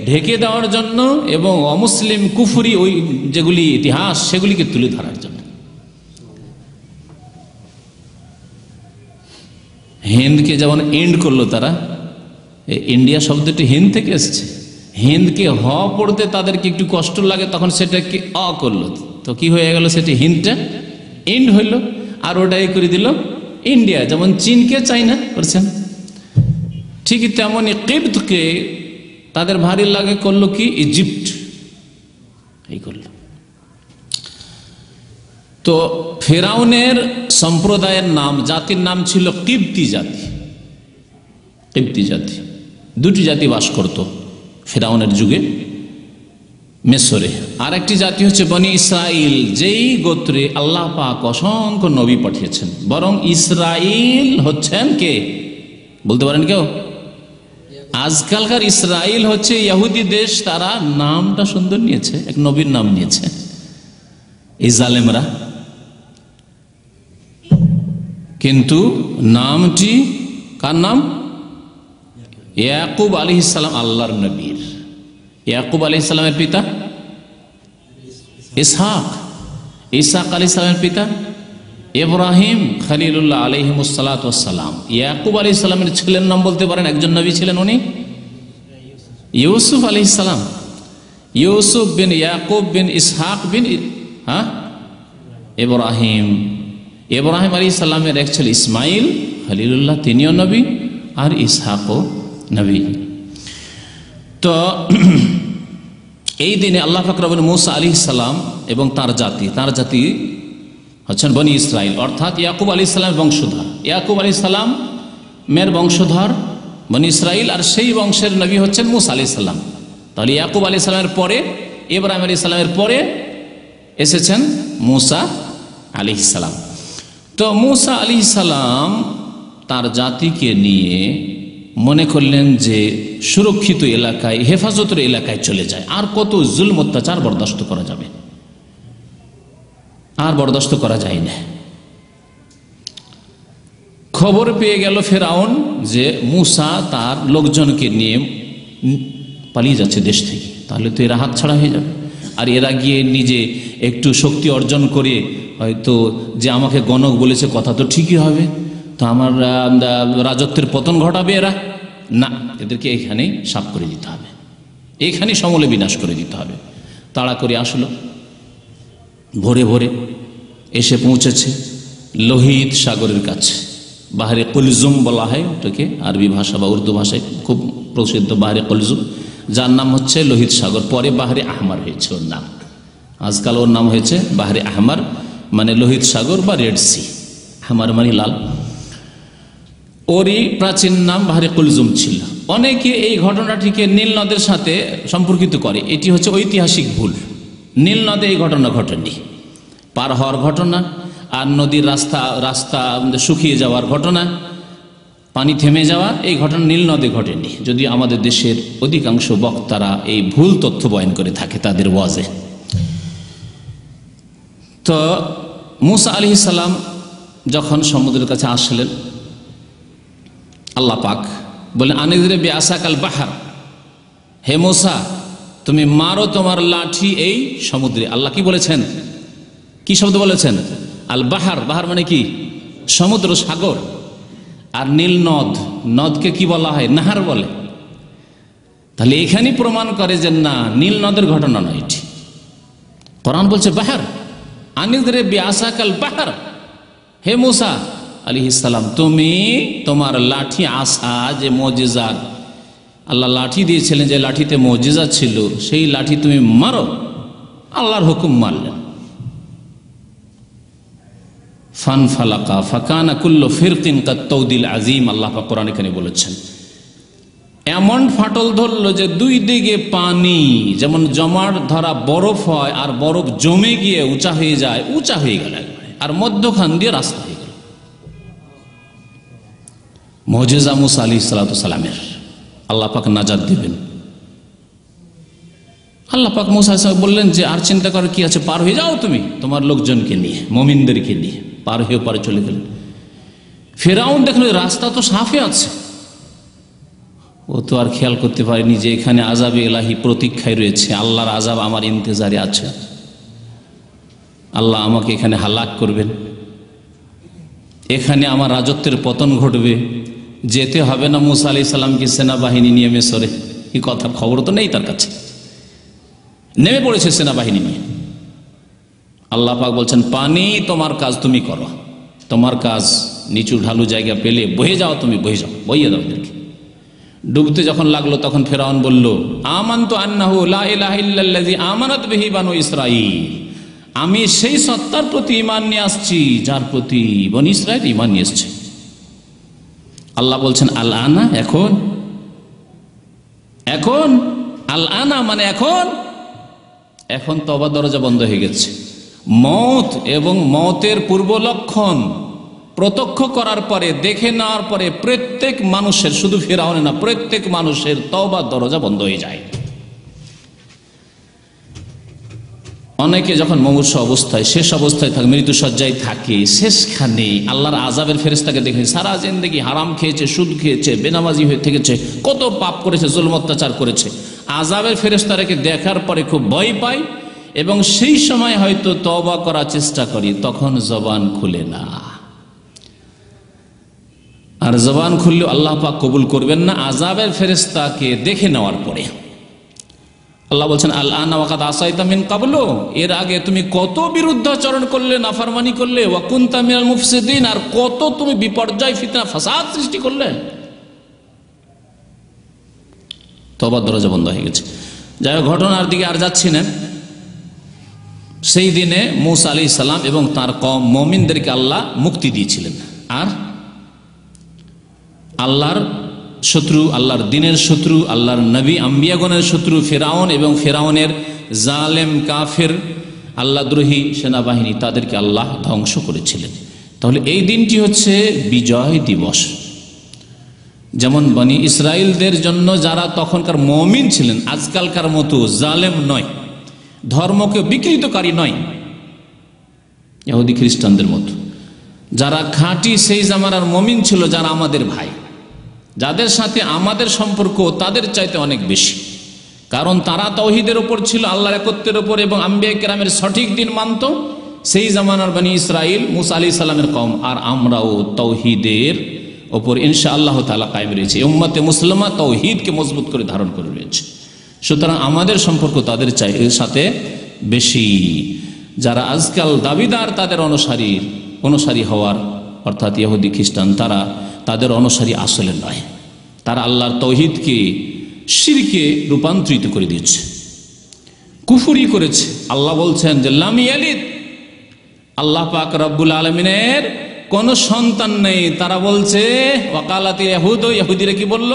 ঢেকে দেওয়ার জন্য এবং অমুসলিম কুফরি ওই যেগুলি ইতিহাস সেগুলিকে তুলে ধরার জন্য। হিন্দকে যেমন এন্ড করলো তারা, ইন্ডিয়া শব্দটি হিন্দ থেকে এসেছে, হিন্দকে হ পড়তে তাদেরকে একটু কষ্ট লাগে, তখন সেটাকে অ করলো, তো কি হয়ে গেল, সেটি হিন্দটা এন্ড হইল, আর ওটাই করে দিল ইন্ডিয়া। যেমন চীনকে চাইনা করছেন, ঠিকই তেমনই কিবতকে তাদের ভারী লাগে করলো কি ইজিপ্ট, এই করল। তো ফেরাউনের সম্প্রদায়ের নাম, জাতির নাম ছিল কিবতী জাতি, কিবতী জাতি। দুটি জাতি বাস করত ফিরআউনের যুগে মিশরে। আর একটি জাতি হচ্ছে বনি ইসরাইল, যেই গোত্রে আল্লাহ পাক অসংখ্য নবী পাঠিয়েছেন। বরং ইসরাইল হচ্ছেন কে বলতে পারেন কেউ? আজকালকার ইসরাইল হচ্ছে ইহুদি দেশ, তারা নামটা সুন্দর নিয়েছে, এক নবীর নাম নিয়েছে এই জালেমরা, কিন্তু নামটি কার নাম? ইয়াকুব আলাইহিস সালাম, আল্লাহর নবীর। ইয়াকুব আলাইহিস সালামের পিতা ইসহাক, ইসহাক আলাইহিস সালামের পিতা ইব্রাহিম খলিলুল্লাহ আলাইহিমুস সালাতু ওয়াস সালাম। ইয়াকুব আলাইহিস সালামের ছেলের নাম বলতে পারেন, একজন নবী ছিলেন উনি ইউসুফ আলাইহিস সালাম। ইউসুফ বিন ইয়াকুব বিন ইসহাক বিন ইব্রাহিম। ইব্রাহিম আলাইহিস সালামের এক ছেলে ইসমাইল খলিলুল্লাহ, তিনিও নবী, আর ইসহাকও নবী। তো এই দিনে আল্লাহ পাক রব্বুল মূসা আলাইহিস সালাম এবং তার জাতি হচ্ছেন বনি ইসরাইল, অর্থাৎ ইয়াকুব আলাইহিস সালামের বংশধর। ইয়াকুব আলাইহিস সালামের বংশধর বনি ইসরাইল, আর সেই বংশের নবী হচ্ছেন মূসা আলাইহিস সালাম। তাহলে ইয়াকুব আলাইহিস সালামের পরে, ইব্রাহিম আলাইহিস সালামের পরে এসেছেন মূসা আলাইহিস সালাম। তো মূসা আলাইহিস সালাম তার জাতিকে নিয়ে মনে করলেন যে সুরক্ষিত এলাকায়, হেফাজতের এলাকায় চলে যায়। আর কত জুলম অত্যাচার বরদাস্ত করা যাবে? আর বরদাস্ত করা যায় না। খবর পেয়ে গেল ফেরাউন যে মূসা তার লোকজনকে নিয়ে পালিয়ে যাচ্ছে দেশ থেকে, তাহলে তো এরা হাত ছাড়া হয়ে যাবে। আর এরা গিয়ে নিজে একটু শক্তি অর্জন করে হয়তো যে আমাকে গণক বলেছে কথা তো ঠিকই হবে, তো আমার রাজত্বের পতন ঘটাবে এরা। না, এদেরকে এখানেই সাফ করে দিতে হবে, এখানেই সমূলে বিনাশ করে দিতে হবে। তাড়া করে আসলো, ভোরে ভোরে এসে পৌঁছেছে লোহিত সাগরের কাছে। বাহরে কুলজুম বলা হয় ওটাকে, আরবি ভাষা বা উর্দু ভাষায় খুব প্রসিদ্ধ বাহরে কুলজুম, যার নাম হচ্ছে লোহিত সাগর। পরে বাহরে আহমার হয়েছে ওর নাম, আজকাল ওর নাম হয়েছে বাহরে আহমার, মানে লোহিত সাগর বা রেড সি। আহমার মানে লাল, ওরই প্রাচীন নাম বাহরে কুলজুম ছিল। অনেকে এই ঘটনাটিকে নীল নদের সাথে সম্পর্কিত করে, এটি হচ্ছে ঐতিহাসিক ভুল। নীল নদে এই ঘটনা ঘটেনি, পার হওয়ার ঘটনা আর নদীর রাস্তা শুকিয়ে যাওয়ার ঘটনা, পানি থেমে যাওয়া, এই ঘটনা নীল নদে ঘটেনি। যদিও আমাদের দেশের অধিকাংশ বক্তারা এই ভুল তথ্য বয়ান করে থাকে তাদের ওয়াজে। তো মূসা আলাইহিস সালাম যখন সমুদ্রের কাছে আসলেন, আল্লাহ পাক বলেন আনিযরি বিআসাকাল বাহর, হে মূসা তুমি মারো তোমার লাঠি এই সমুদ্রে। আল্লাহ কি বলেছেন, কি শব্দ বলেছেন? আল বাহার। বাহার মানে কি? সমুদ্র, সাগর। আর নীল নদ, নদকে কি বলা হয়? নাহার বলে। তাহলে এখানেই প্রমাণ করে যে না, নীল নদের ঘটনা নয় এটি। কোরআন বলছে বাহার, আনিযরি বিআসাকাল বাহর, হে মূসা আলাইহিস সালাম তুমি তোমার লাঠি, আসা যে মুজিজাত আল্লাহ লাঠি দিয়েছিলেন, যে লাঠিতে মুজিজা ছিল, সেই লাঠি তুমি মারো। আল্লাহর হুকুম মানলেন। ফানফালাকা ফাকানা কুল্লু ফিরকিন কাত-তাউদিল আযীম, আল্লাহ পাক কোরআন এখানে বলেছেন। এমন ফাটল ধরলো যে দুই দিকে পানি যেমন জমাট ধরা বরফ হয়, আর বরফ জমে গিয়ে উঁচা হয়ে যায়, উঁচা হয়ে গেল একবারে, আর মধ্যখান দিয়ে রাস্তা হয়ে গেল। মুজিজা মূসা আলাইহিস সালাতু সালামের, আল্লাহ পাক নাজাত দিবেন। আল্লাহ পাক মূসা আলাইহিস সালাম বললেন যে আর চিন্তা করার কি আছে, পার হয়ে যাও তুমি তোমার লোকজনকে নিয়ে, মুমিনদেরকে নিয়ে। পার হয়ে পারে চলে গেলেন। ফেরাউন দেখলো রাস্তা তো সাফে আছে, ও তো আর খেয়াল করতে পারেনি যে এখানে আযাবে ইলাহি প্রতীক্ষায় রয়েছে, আল্লাহর আযাব আমার ইন্তজারে আছে, আল্লাহ আমাকে এখানে হালাক করবেন, এখানে আমার রাজত্বের পতন ঘটবে, যেতে হবে না মূসা আলাইহিস সালামকে সেনাবাহিনী নিয়ে মিশরে। এই কথার খবর তো নেই তার কাছে। নেমে পড়েছে সেনাবাহিনী নিয়ে। আল্লাহ পাক বলছেন পানি তোমার কাজ, তুমি করো, তোমার কাজ নিচু ঢালু জায়গা পেলে বহে যাও, তুমি বহে যাও, বইয়ে দাও ওদেরকে। ডুবতে যখন লাগলো তখন ফেরাউন বলল আমানতু আন্নাহু লা ইলাহা ইল্লাল্লাযী আমানাত বিহি বানু ইসরাঈল, আমি সেই সত্তার প্রতি ঈমান নিয়ে আসছি যার প্রতি বনি ইসরাঈল ঈমান নিয়ে এসেছে। আল্লাহ বলছেন আল আনা, এখন এখন আল আনা মানে এখন তওবা দরজা বন্ধ হয়ে গেছে। মওত এবং মওতের পূর্ব লক্ষণ প্রত্যক্ষ করার পরে, দেখে নেওয়ার পরে প্রত্যেক মানুষের, শুধু ফিরআউনের না, প্রত্যেক মানুষের তওবার দরজা বন্ধ হয়ে যায়। অনেকে যখন মুমূর্ষু অবস্থায়, শেষ অবস্থায় থাকে, মৃত্যুসজ্জায় থাকে, শেষখানে আল্লাহর আযাবের ফেরেশতাকে দেখে, সারা জিন্দেগি হারাম খেয়েছে, সুদ খেয়েছে, বেনামাজি হয়ে থেকেছে, কত পাপ করেছে, জুলম অত্যাচার করেছে, আযাবের ফেরেশতাকে দেখার পরে খুব ভয় পায় এবং সেই সময় হয়তো তওবা করার চেষ্টা করি, তখন জবান খুলে না। আর জবান খুললেও আল্লাহ পাক কবুল করবেন না আযাবের ফেরেশতাকে দেখে নেওয়ার পরে। আল্লাহ বলছেন আল আনা ওয়াকাদ আসাইতা মিন ক্বাবলু, এর আগে তুমি কত বিরুদ্ধাচরণ করলে, নাফরমানি করলে, ওয়া কুনতা মিনাল মুফসিদিন, আর কত তুমি বিপর্যয়, ফিতনা, ফাসাদ সৃষ্টি করলে। তওবার দরজা বন্ধ হয়ে গেছে। যাই হোক, ঘটনার দিকে আর যাচ্ছি না। সেই দিনে মূসা আলাইহিস সালাম এবং তার কওম মুমিনদেরকে আল্লাহ মুক্তি দিয়েছিলেন। আর আল্লাহর শত্রু, আল্লাহর দিনের শত্রু, আল্লাহর নবী আম্বিয়াগণের শত্রু ফিরআউন এবং ফিরআউনের জালেম কাফের আল্লাহদ্রোহী সেনাবাহিনী, তাদেরকে আল্লাহ ধ্বংস করেছিলেন। তাহলে এই দিনটি হচ্ছে বিজয় দিবস। যেমন বনি ইসরায়েলদের জন্য, যারা তখনকার মুমিন ছিলেন, আজকালকার মতো জালেম নয়, ধর্মকে বিকৃতকারী নয়, ইহুদি খ্রিস্টানদের মতো, যারা খাঁটি সেই জামানার মুমিন ছিল, যারা আমাদের ভাই, যাদের সাথে আমাদের সম্পর্ক তাদের চাইতে অনেক বেশি, কারণ তারা তাওহীদের উপর ছিল, আল্লাহর একত্বের উপর, এবং আম্বিয়া কেরামের সঠিক দিন মানত, সেই জামানার বনি ইসরাইল, মূসা আলাইহিস সালামের কওম। আর আমরাও তাওহীদের ওপর ইনশাআল্লাহ তাআলা কায়েম রয়েছে। উম্মতে মুসলিমা তাওহীদকে মজবুত করে ধারণ করে রয়েছে। সুতরাং আমাদের সম্পর্ক তাদের সাথে বেশি। যারা আজকাল দাবিদার তাদের অনুসারী হওয়ার, অর্থাৎ ইহুদি খ্রিস্টান, তাদের অনুসারী আসলে নয়। তারা আল্লাহর তাওহীদকে শিরকে রূপান্তরিত করে দিয়েছে, কুফরি করেছে। আল্লাহ বলছেন যে লাম ইয়ালিদ, আল্লাহ পাক রব্বুল আলামিনের কোন সন্তান নেই। তারা বলছে ওয়াকালাতি ইয়াহুদ, ইহুদিরা কি বলল?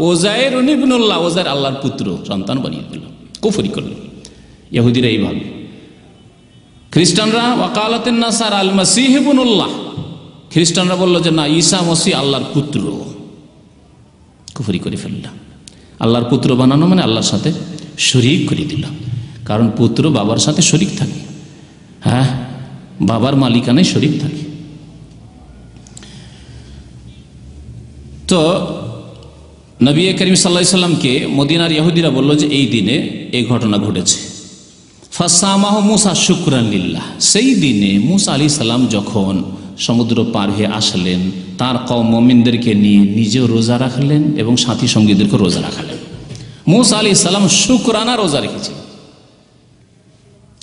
ওজাইর ইবনুল্লাহ, ওজাইর আল্লাহর পুত্র, সন্তান বানিয়ে দিল, কুফরি করল ইহুদিরা এইভাবে। খ্রিস্টানরা ওয়াকালাতিন নাসারা আল মাসীহ ইবনুল্লাহ, খ্রিস্টানরা বলল যে না, ঈসা মসিহ আল্লাহর পুত্র, কুফরি করে ফেলল। আল্লাহর পুত্র বানানো মানে আল্লাহর সাথে শরীক করে দিল, কারণ পুত্র বাবার সাথে শরীক থাকে। হ্যাঁ, বাবার মালিকানায় শরীক থাকে। তো নবী করিম সাল্লাল্লাহু আলাইহি সাল্লামকে মদিনার ইহুদিরা বলল যে এই দিনে এই ঘটনা ঘটেছে। ফাসামাহু মূসা শুকরান লিল্লাহ, সেই দিনে মূসা আলাইহিস সালাম যখন সমুদ্র পার হয়ে আসলেন, তার কওম মুমিনদেরকে নিয়ে নিজেও রোজা রাখলেন এবং সাথী সঙ্গীদেরকে রোজা রাখালেন। মূসা আলাইহিস সালাম শুকরানা রোজা রেখেছেন।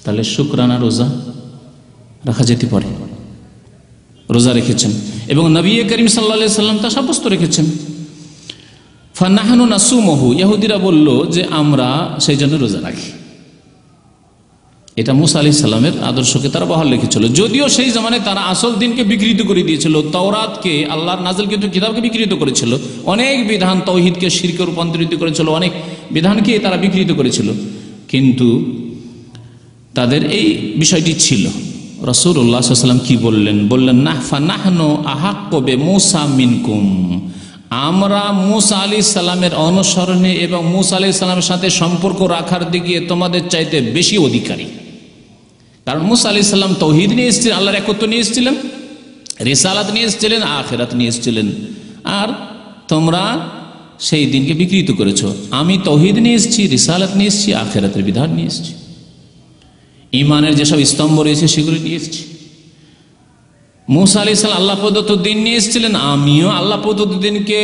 তাহলে শুকরানা রোজা রাখা যেতে পারে, রোজা রেখেছেন, এবং নবী করিম সাল্লাল্লাহু আলাইহি সাল্লাম তা সাব্যস্ত রেখেছেন। ফানাহনু নাসুমহু, ইহুদিরা বলল যে আমরা সেই জন্য রোজা রাখি। এটা মূসা আলাইহিস সালামের আদর্শকে তারা বহাল রেখেছিল, যদিও সেই জামানায় তারা আসল দিনকে বিকৃত করে দিয়েছিল, তাওরাতকে, আল্লাহর নাযিলকৃত কিতাবকে বিকৃত করেছিল, অনেক বিধান তাওহীদকে শিরকে রূপান্তরিত করেছিল, অনেক বিধানকে তারা বিকৃত করেছিল। কিন্তু তাদের এই বিষয়টি ছিল। রাসূলুল্লাহ সাল্লাল্লাহু আলাইহি ওয়াসাল্লাম কি বললেন? বললেন নাহনু আহাক্কু বিমূসা মিনকুম, আমরা মূসা আলাইহিস সালামের অনুসরণে এবং মূসা আলাইহিস সালামের সাথে সম্পর্ক রাখার দিকে তোমাদের চাইতে বেশি অধিকারী। কারণ মূসা আলাইহিস সালাম তাওহীদ নিয়ে এসেছিলেন, আল্লাহর একত্ব নিয়ে এসেছিলেন, রিসালাত নিয়ে এসেছিলেন, আখিরাত নিয়ে এসেছিলেন, আর তোমরা সেই দিনকে বিকৃত করেছো। আমি তাওহীদ নিয়ে এসেছি, রিসালাত নিয়ে এসেছি, আখিরাতের বিধান নিয়ে এসেছি, ঈমানের যেসব স্তম্ভ রয়েছে সেগুলি নিয়ে এসেছি। মূসা আলাইহিস সালাম আল্লাহ প্রদত্ত দিন নিয়ে এসেছিলেন, আমিও আল্লাহ প্রদত্ত দিনকে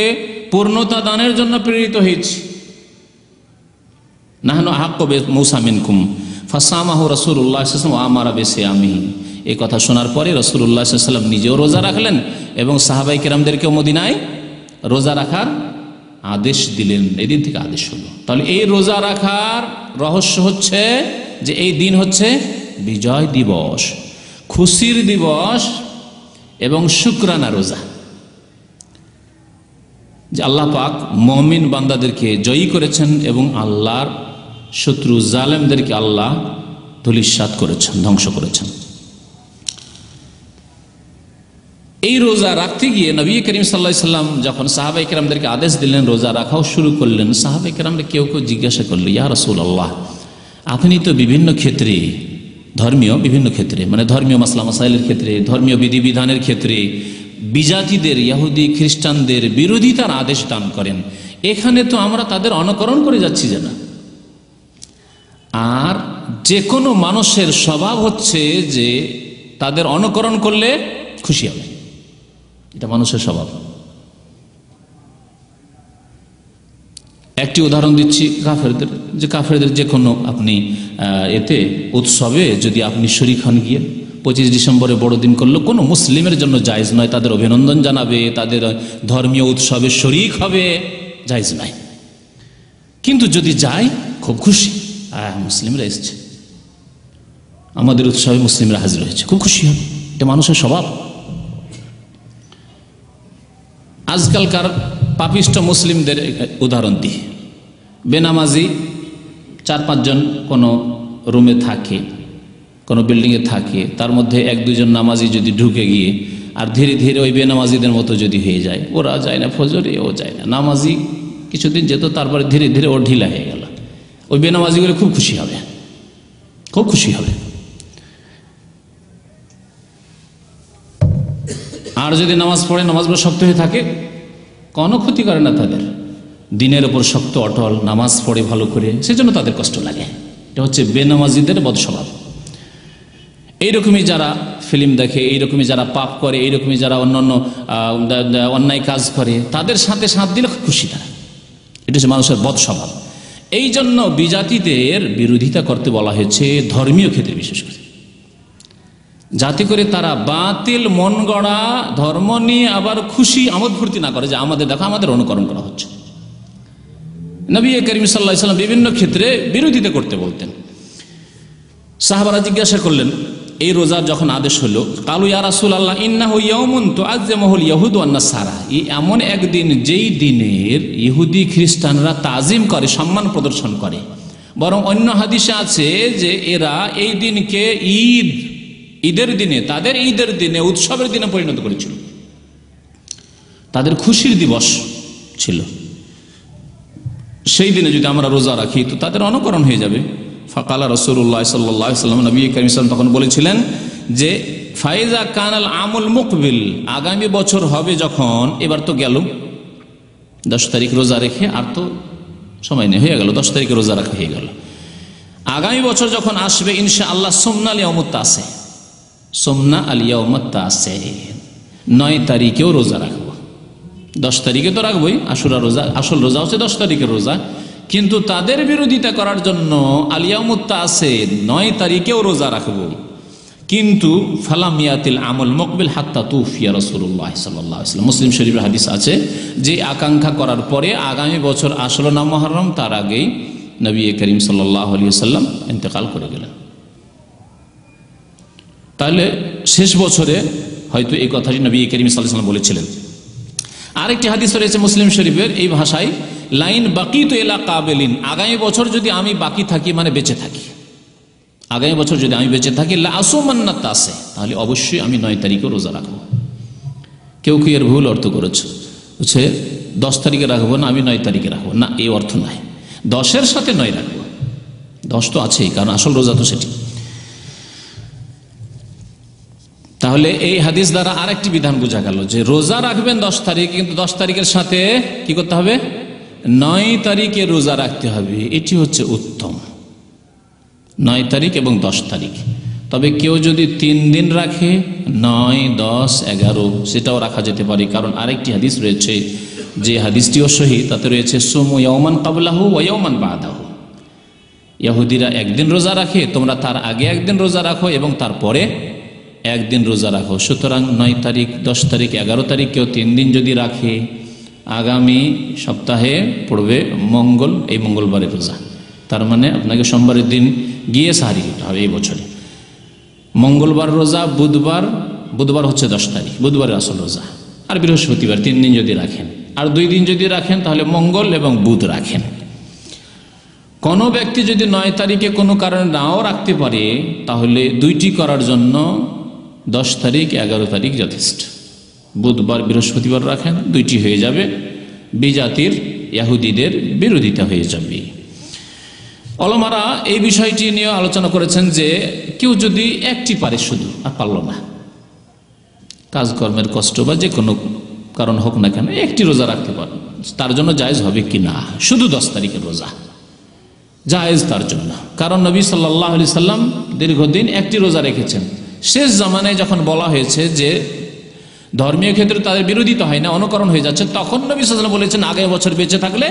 পূর্ণতা দানের জন্য প্রেরিত হয়েছি। নাহনু আহাক্কু বিমূসা মিনকুম ফাসামাহু রাসূলুল্লাহ সাল্লাল্লাহু আলাইহি ওয়াসাল্লাম ওয়া আমারা বিসিয়ামি। এই কথা শোনার পরে রাসূলুল্লাহ সাল্লাল্লাহু আলাইহি ওয়াসাল্লাম নিজেও রোজা রাখলেন এবং সাহাবায়ে কেরামদেরকেও মদিনায় রোজা রাখার আদেশ দিলেন। এই দিন থেকে আদেশ হলো। তাহলে এই রোজা রাখার রহস্য হচ্ছে যে এই দিন হচ্ছে বিজয় দিবস, খুশির দিবস এবং শুকরানা রোজা। যে আল্লাহ পাক মুমিন বান্দাদেরকে জয়ী করেছেন এবং আল্লাহর শত্রু জালেমদেরকে আল্লাহ ধূলিসাৎ করেছেন, ধ্বংস করেছেন। এই রোজা রাখতে গিয়ে নবী করিম সাল্লাল্লাহু আলাইহি সাল্লাম যখন সাহাবায়ে কেরামদেরকে আদেশ দিলেন, রোজা রাখাও শুরু করলেন, সাহাবায়ে কেরামরা কেউ কেউ জিজ্ঞাসা করল, ইয়া রাসূলুল্লাহ, আপনি তো বিভিন্ন ক্ষেত্রে বিভিন্ন ক্ষেত্রে মানে ধর্মীয় মাসলা মাসাইলের ক্ষেত্রে, ধর্মীয় বিধিবিধানের ক্ষেত্রে বিজাতিদের, ইহুদি খ্রিস্টানদের বিরোধিতার আদেশ দান করেন, এখানে তো আমরা তাদের অনুকরণ করে যাচ্ছি যে না। আর যে কোনো মানুষের স্বভাব হচ্ছে যে তাদের অনুকরণ করলে খুশি হবে, এটা মানুষের স্বভাব। একটি উদাহরণ দিচ্ছি কাফেরদের যে কোনো আপনি এতে উৎসবে যদি আপনি শরীক হন, গিয়ে 25 ডিসেম্বরে বড়দিন করলো, কোনো মুসলিমের জন্য জায়েজ নয়, তাদের অভিনন্দন জানাবে, তাদের ধর্মীয় উৎসবে শরীক হবে, জায়েজ নয়। কিন্তু যদি যায় খুব খুশি, মুসলিমরা এসছে, আমাদের উৎসবে মুসলিমরা হাজির হয়েছে, খুব খুশি হবে, এটা মানুষের স্বভাব। আজকালকার পাপিষ্ট মুসলিমদের উদাহরণ দিই। বেনামাজি 4-5 জন কোনো রুমে থাকে, কোনো বিল্ডিংয়ে থাকে, তার মধ্যে 1-2 জন নামাজি যদি ঢুকে গিয়ে আর ধীরে ধীরে ওই বেনামাজিদের মতো যদি হয়ে যায়, ওরা যায় না ফজরে, ও যায় না, নামাজি কিছুদিন যেত, তারপরে ধীরে ধীরে ও ঢিলা হয়ে গেল, ওই বেনামাজিগুলো খুব খুশি হবে, খুব খুশি হবে। আর যদি নামাজ পড়ে, নামাজগুলো শক্ত হয়ে থাকে, কোনো ক্ষতি করে না তাদের, দিনের ওপর শক্ত অটল, নামাজ পড়ে ভালো করে, সেজন্য তাদের কষ্ট লাগে। এটা হচ্ছে বেনামাজিদের বদস্বভাব। এইরকমই যারা ফিল্ম দেখে, এইরকমই যারা পাপ করে, এইরকমই যারা অন্যান্য অন্যায় কাজ করে, তাদের সাথে সাথ দিলে খুব খুশি তারা, এটা হচ্ছে মানুষের বদস্বভাব। এই জন্য বিজাতিদের বিরোধিতা করতে বলা হয়েছে ধর্মীয় ক্ষেত্রে, বিশেষ করে, যাতে করে তারা বাতিল মন গড়া ধর্ম নিয়ে আবার খুশি আমোদ ফুর্তি না করে, যে আমাদের দেখো আমাদের অনুকরণ করা হচ্ছে। নবী করিম সাল্লাল্লাহু আলাইহি সাল্লাম বিভিন্ন ক্ষেত্রে বিরোধিতা করতে বলতেন। সাহাবারা জিজ্ঞাসা করলেন, এই রোজার যখন আদেশ হলো, কালু ইয়া রাসূলুল্লাহ ইন্নাহু ইয়াউমুন তুআজ্জিমুহুল ইয়াহুদ ওয়ান নাসারা, এই এমন একদিন যেই দিনের ইহুদি খ্রিস্টানরা তাজিম করে, সম্মান প্রদর্শন করে, বরং অন্য হাদিসে আছে যে এরা এই দিনকে ঈদের দিনে, তাদের ঈদের দিনে, উৎসবের দিনে পরিণত করেছিল, তাদের খুশির দিবস ছিল। সেই দিনে যদি আমরা রোজা রাখি তো তাদের অনুকরণ হয়ে যাবে। ফাকালা রাসূলুল্লাহ সাল্লাল্লাহু আলাইহি ওয়াসাল্লাম, নবী করিম সাল্লাল্লাহু আলাইহি ওয়াসাল্লাম তখন বলেছিলেন যে ফাইজা কানাল আমুল মুকবিল, আগামী বছর হবে যখন, এবার তো গেল 10 তারিখ রোজা রেখে, আর তো সময় নেই, হয়ে গেল 10 তারিখে রোজা রাখা হয়ে গেল। আগামী বছর যখন আসবে ইনশাআল্লাহ সুমনা আল ইয়াউমুত তাসি, সুমনা আল ইয়াউমুত তাসি, 9 তারিখেও রোজা রাখবো। 10 তারিখে তো রাখবোই আশুরা রোজা, আসল রোজা হচ্ছে 10 তারিখের রোজা, কিন্তু তাদের বিরোধিতা করার জন্য আল ইয়াউমুত তাসি 9 তারিখেও রোজা রাখবো। কিন্তু ফালাম ইয়াতিল আমল মুকবিল হাত্তা তুফিয়া রাসূলুল্লাহ সাল্লাল্লাহু আলাইহি ওয়াসাল্লাম, মুসলিম শরীফের হাদিস আছে যে আকাঙ্ক্ষা করার পরে আগামী বছর আসলো না মুহররম, তার আগেই নবী করিম সাল্লাল্লাহু আলাইহি ওয়াসাল্লাম ইন্তেকাল করে গেলেন। তাহলে শেষ বছরে হয়তো এই কথাটি নবী করিম সাল্লাল্লাহু আলাইহি ওয়াসাল্লাম বলেছিলেন। আরেকটি হাদিস রয়েছে মুসলিম শরীফের এই ভাষায়, লাইন বাকিতু ইলা কাবিলিন, আগামী বছর যদি আমি বাকি থাকি, মানে বেঁচে থাকি, আগামী বছর যদি আমি বেঁচে থাকি, লা আসুমান্না তাসে, তাহলে অবশ্যই আমি 9 তারিখে রোজা রাখবো। কেউ কেউ এর ভুল অর্থ করেছে, হচ্ছে 10 তারিখে রাখবো না, আমি 9 তারিখে রাখবো না, এই অর্থ নয়, 10-এর সাথে 9 রাখবো, 10 তো আছেই, কারণ আসল রোজা তো সেটি। তাহলে এই হাদিস দ্বারা আরেকটি বিধান বোঝা গেল যে রোজা রাখবেন 10 তারিখ, কিন্তু 10 তারিখের সাথে কি করতে হবে, 9 তারিখে রোজা রাখতে হবে, এটি হচ্ছে উত্তম, 9 তারিখ এবং 10 তারিখ। তবে কেউ যদি 3 দিন রাখে, 9, 10, 11, সেটাও রাখা যেতে পারে, কারণ আরেকটি হাদিস রয়েছে, যে হাদিসটিও সহিহ, তাতে রয়েছে সুমু ইয়াওমান ক্বাবলাহু ওয়া ইয়াওমান বাদাহু, ইহুদিরা একদিন রোজা রাখে, তোমরা তার আগে একদিন রোজা রাখো এবং তারপরে একদিন রোজা রাখো। সুতরাং 9 তারিখ, 10 তারিখ, 11 তারিখ কেউ 3 দিন যদি রাখে, আগামী সপ্তাহে পড়বে মঙ্গল, এই মঙ্গলবারের রোজা, তার মানে আপনাকে সোমবারের দিন গিয়ে সাহারি খেতে হবে এই বছরে। মঙ্গলবার রোজা, বুধবার হচ্ছে 10 তারিখ, বুধবারের আসল রোজা, আর বৃহস্পতিবার 3 দিন যদি রাখেন, আর 2 দিন যদি রাখেন তাহলে মঙ্গল এবং বুধ রাখেন। কোনো ব্যক্তি যদি 9 তারিখে কোনো কারণে নাও রাখতে পারে তাহলে 2টি করার জন্য 10 তারিখ 11 তারিখ যথেষ্ট। বুধবার বৃহস্পতিবার রাখেন, 2টি হয়ে যাবে, বিজাতির ইহুদিদের বিরোধিতা হয়ে যাবে। ওলামারা এই বিষয়টি নিয়ে আলোচনা করেছেন যে কেউ যদি একটি পারে শুধু আর পারল না, কাজকর্মের কষ্ট বা যে কোনো কারণ হোক না কেন একটি রোজা রাখতে পারেন, তার জন্য জায়েজ হবে কি না? শুধু 10 তারিখের রোজা জায়েজ তার জন্য, কারণ নবী সাল্লাল্লাহু আলাইহি সাল্লাম দীর্ঘদিন একটি রোজা রেখেছেন। শেষ জামানায় যখন বলা হয়েছে যে ধর্মীয় ক্ষেত্রে তাদের বিরোধিতা হয় না, অনুকরণ হয়ে যাচ্ছে, তখন নবী সাল্লাল্লাহু আলাইহি ওয়াসাল্লাম বলেছেন আগামী বছর বেঁচে থাকলে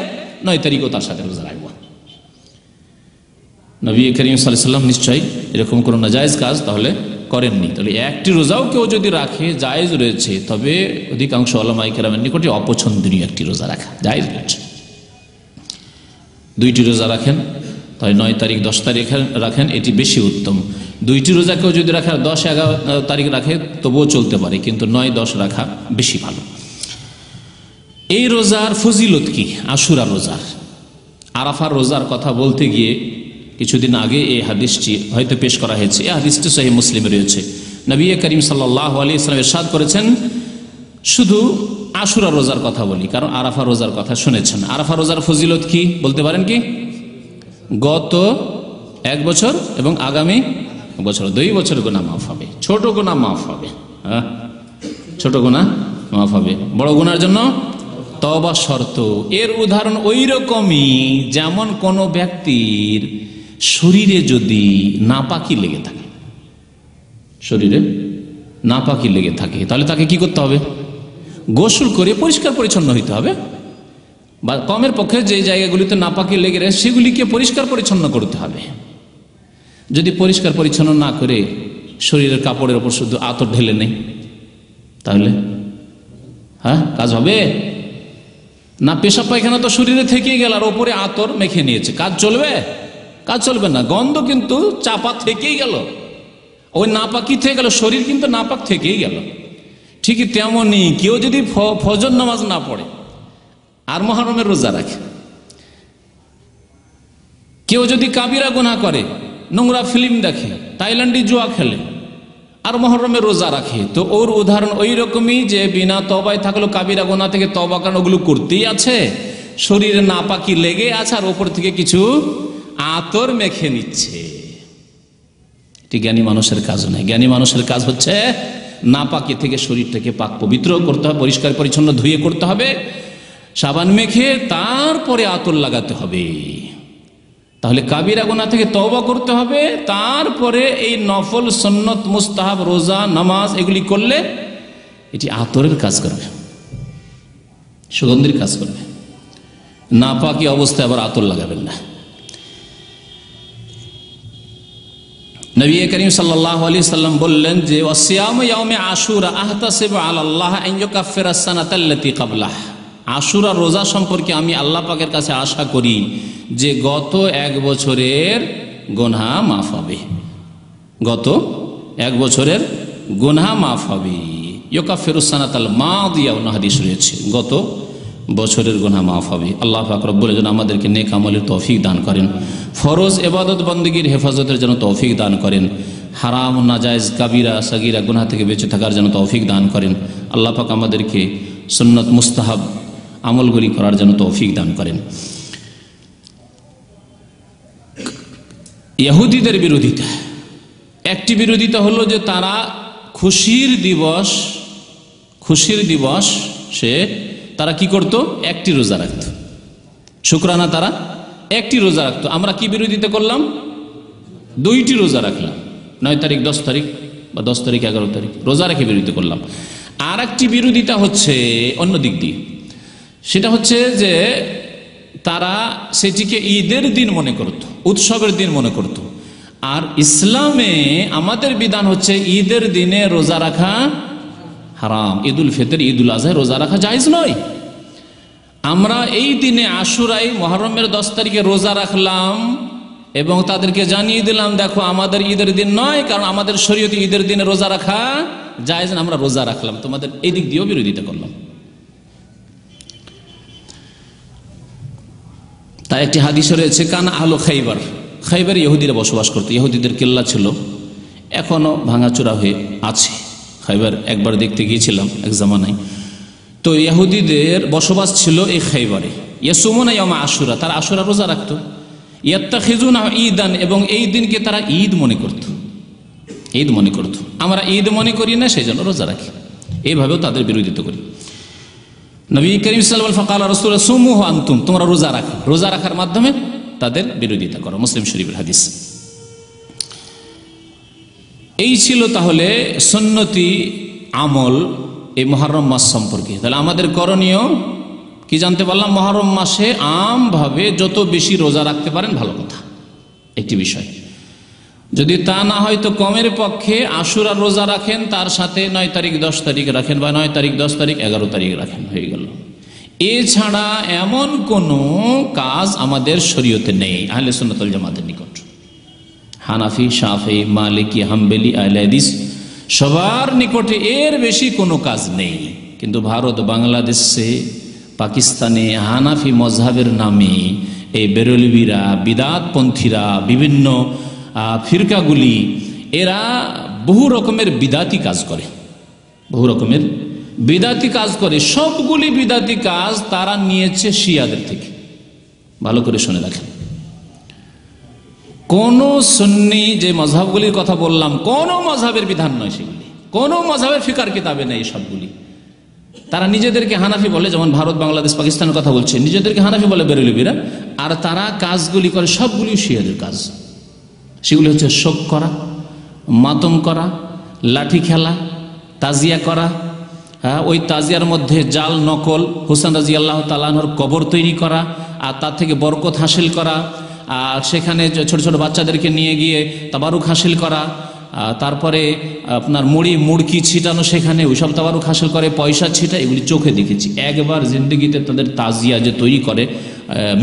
9 তারিখও তার সাথে রোজা রাখবো। নবী করিম সাল্লাল্লাহু আলাইহি ওয়াসাল্লাম নিশ্চয়ই এরকম কোনো নাজায়েজ কাজ তাহলে করেননি। তাহলে একটি রোজাও কেউ যদি রাখে জায়েজ রয়েছে, তবে অধিকাংশ উলামায়ে কেরামের নিকটে অপছন্দনীয় একটি রোজা রাখা জায়েজ রয়েছে। 2টি রোজা রাখেন, তাই 9 তারিখ 10 তারিখ রাখেন, এটি বেশি উত্তম। 2টি রোজা কেউ যদি রাখে 10-11 তারিখ রাখে তবুও চলতে পারে, কিন্তু 9-10 রাখা বেশি ভালো। এই রোজার ফজিলত কি? আশুরা রোজার, আরাফার রোজার কথা বলতে গিয়ে কিছুদিন আগে এই হাদিসটি হয়তো পেশ করা হয়েছে। এই হাদিসটি সহিহ মুসলিমে রয়েছে। নবী করিম সাল্লাল্লাহু আলাইহি ওয়াসাল্লাম ইরশাদ করেছেন, শুধু আশুরা রোজার কথা বলি, কারণ আরাফা রোজার কথা শুনেছেন। আরাফা রোজার ফজিলত কি বলতে পারেন কি? গত 1 বছর এবং আগামী বছর 2 বছর গুনাহ মাফ হবে, ছোট গুনাহ মাফ হবে। ছোট গুনাহ মাফ হবে, বড় গুনার জন্য তওবা শর্ত। এর উদাহরণ ওই রকমই যেমন কোনো ব্যক্তির শরীরে যদি নাপাকি লেগে থাকে, শরীরে নাপাকি লেগে থাকে, তাহলে তাকে কি করতে হবে? গোসল করে পরিষ্কার পরিচ্ছন্ন হইতে হবে, বা কমের পক্ষে যে জায়গাগুলিতে নাপাকি লেগে রয়েছে সেগুলিকে পরিষ্কার পরিচ্ছন্ন করতে হবে। যদি পরিষ্কার পরিচ্ছন্ন না করে শরীরের কাপড়ের ওপর শুধু আতর ঢেলে নেই, তাহলে কাজ হবে না? পেশাব পায়খানা তো শরীরে থেকেই গেল, আর ওপরে আতর মেখে নিয়েছে, কাজ চলবে? কাজ চলবে না। গন্ধ কিন্তু চাপা থেকেই গেল, ওই নাপাকি থেকে গেল, শরীর কিন্তু নাপাক থেকেই গেল। ঠিকই তেমনই কেউ যদি ফজর নামাজ না পড়ে আর মুহররমের রোজা রাখে, কেউ যদি কাবিরা গুনাহ করে, নোংরা ফিল্ম দেখে, থাইল্যান্ডি জুয়া খেলে আর মুহররমের রোজা রাখে, তো ওর উদাহরণ ওই রকমই যে বিনা তওবায় থাকলো, কাবিরা গুনাহ থেকে তওবা কারণ ওগুলো করতেই আছে, শরীরে নাপাকি লেগে আছে আর ওপর থেকে কিছু আতর মেখে নিচ্ছে। এটি জ্ঞানী মানুষের কাজ নয়। জ্ঞানী মানুষের কাজ হচ্ছে নাপাকি থেকে শরীরটাকে পাক পবিত্র করতে হবে, পরিষ্কার পরিচ্ছন্ন ধুয়ে করতে হবে, সাবান মেখে তারপরে আতর লাগাতে হবে। তাহলে কাবিরা গুনাহ থেকে তওবা করতে হবে, তারপরে এই নফল সুন্নত মুস্তাহাব রোজা নামাজ এগুলি করলে এটি আতরের কাজ করবে, সুগন্ধির কাজ করবে। নাপাকি অবস্থায় আবার আতর লাগাবেন না। নবী করিম সাল্লাল্লাহু আলাইহি সাল্লাম বললেন যে ওয়াসিয়ামু ইয়াউমে আশুরা আহতাসিবু আলাল্লাহ আন ইউকাফিরা সানাতাল্লাতী ক্বাবলাহ। আশুরা রোজা সম্পর্কে আমি আল্লাহ পাকের কাছে আশা করি যে গত 1 বছরের গুনাহ মাফ হবে, গত 1 বছরের গুনাহ মাফ হবে। ইউকাফিরুস সানাতাল মাদিয়া, অন্য হাদিস রয়েছে গত বছরের গুনাহ মাফ হবে। আল্লাহ পাক রব্বুল যেন আমাদেরকে নেক আমলের তৌফিক দান করেন, ফরজ ইবাদত বন্দেগীর হেফাজতের জন্য তৌফিক দান করেন, হারাম নাজায়েজ কাবিরা সাগীরা গুনাহ থেকে বেঁচে থাকার জন্য তৌফিক দান করেন। আল্লাহ পাক আমাদেরকে সুন্নাত মুস্তাহাব আমলগুলি করার জন্য তৌফিক দান করেন। ইহুদিদের বিরোধিতা, একটি বিরোধিতা হলো যে তারা খুশির দিবস সে তারা কি করত? একটি রোজা রাখত, শুকরানা তারা একটি রোজা রাখত। আমরা কি বিরোধিতা করলাম? 2টি রোজা রাখলাম, 9 তারিখ 10 তারিখ বা 10 তারিখ 11 তারিখ রোজা রেখে বিরোধিতা করলাম। আর একটি বিরোধিতা হচ্ছে অন্য দিক দিয়ে, সেটা হচ্ছে যে তারা সেটিকে ঈদের দিন মনে করত, উৎসবের দিন মনে করত। আর ইসলামে আমাদের বিধান হচ্ছে ঈদের দিনে রোজা রাখা হারাম। ঈদুল ফিতর, ঈদুল আজহা রোজা রাখা জায়েজ নয়। আমরা এই দিনে আশুরায় মুহররমের 10 তারিখে রোজা রাখলাম এবং তাদেরকে জানিয়ে দিলাম দেখো আমাদের ঈদের দিন নয়, কারণ আমাদের শরীয়তে ঈদের দিনে রোজা রাখা জায়েজ না, আমরা রোজা রাখলাম। তোমাদের এই দিক দিয়েও বিরোধিতা করলাম। তাই একটি হাদিসে রয়েছে কানা আহলু খাইবার, খাইবারে ইহুদিরা বসবাস করতো, ইহুদিদের কেল্লা ছিল, এখনো ভাঙাচোরা হয়ে আছে। খাইবার একবার দেখতে গিয়েছিলাম এক জামানায়। তো ইহুদিদের বসবাস ছিল এই খাইবারে। ইয়াসুমুনা ইয়াউমা আশুরা, তারা আশুরা রোজা রাখতো। ইয়াত্তাখিজুনা ঈদান, এবং এই দিনকে তারা ঈদ মনে করত, ঈদ মনে করত। আমরা ঈদ মনে করি না, সেই জন্য রোজা রাখি, এইভাবেও তাদের বিরোধিতা করি। নবী করিম সাল্লাল্লাহু আলাইহি ওয়াসাল্লাম ফাকালা রাসূলুল্লাহ সুমুহু আনতুম, তোমরা রোজা রাখো, রোজা রাখার মাধ্যমে তাদের বিরোধিতা করো। মুসলিম শরীফের হাদিস। এই ছিল তাহলে সুন্নতি আমল এই মুহররম মাস সম্পর্কে। তাহলে আমাদের করণীয় কি জানতে পারলাম? মুহররম মাসে আমভাবে যত বেশি রোজা রাখতে পারেন ভালো কথা, একটি বিষয়। যদি তা না হয় তো কমের পক্ষে আশুরার রোজা রাখেন, তার সাথে 9 তারিখ 10 তারিখ রাখেন, বা 9 তারিখ 10 তারিখ 11 তারিখ রাখেন, হয়ে গেল। এছাড়া এমন কোনো কাজ আমাদের শরীয়তে নেই আহলে সুন্নাত ওয়াল জামাতের নিকট। হানাফি, শাফি, মালিকি, হাম্বলি, আহলে হাদিস সবার নিকটে এর বেশি কোনো কাজ নেই। কিন্তু ভারত, বাংলাদেশে, পাকিস্তানে হানাফি মজহাবের নামে এই বেরলভিরা, বিদাতপন্থীরা, বিভিন্ন ফিরকাগুলি, এরা বহু রকমের বিদাতি কাজ করে, বহু রকমের বিদাতি কাজ করে। সবগুলি বিদাতি কাজ তারা নিয়েছে শিয়াদের থেকে। ভালো করে শুনে রাখেন, কোন সুন্নি যে মজহাবগুলির কথা বললাম, কোন মজহাবের বিধান নয় সেগুলি, কোন মজহাবের ফিকার কিতাবে নেই সবগুলি। তারা নিজেদেরকে হানাফি বলে, যেমন ভারত, বাংলাদেশ, পাকিস্তানের কথা বলছে, নিজেদেরকে হানাফি বলে বেরেলভিরা, আর তারা কাজগুলি করে সবগুলি শিয়াদের কাজ। সেগুলি হচ্ছে শোক করা, মাতম করা, লাঠি খেলা, তাজিয়া করা, ওই তাজিয়ার মধ্যে জাল নকল হুসেন রাদিয়াল্লাহু তাআলা আনহুর কবর তৈরি করা, আর তার থেকে বরকত হাসিল করা, আর সেখানে ছোট ছোট বাচ্চাদেরকে নিয়ে গিয়ে তাবারুক হাসিল করা, তারপরে আপনার মুড়কি ছিটানো, সেখানে ওইসব তাবারুক হাসিল করে, পয়সা ছিটা, এগুলি চোখে দেখেছি। একবার জিন্দগিতে তাদের তাজিয়া যে তৈরি করে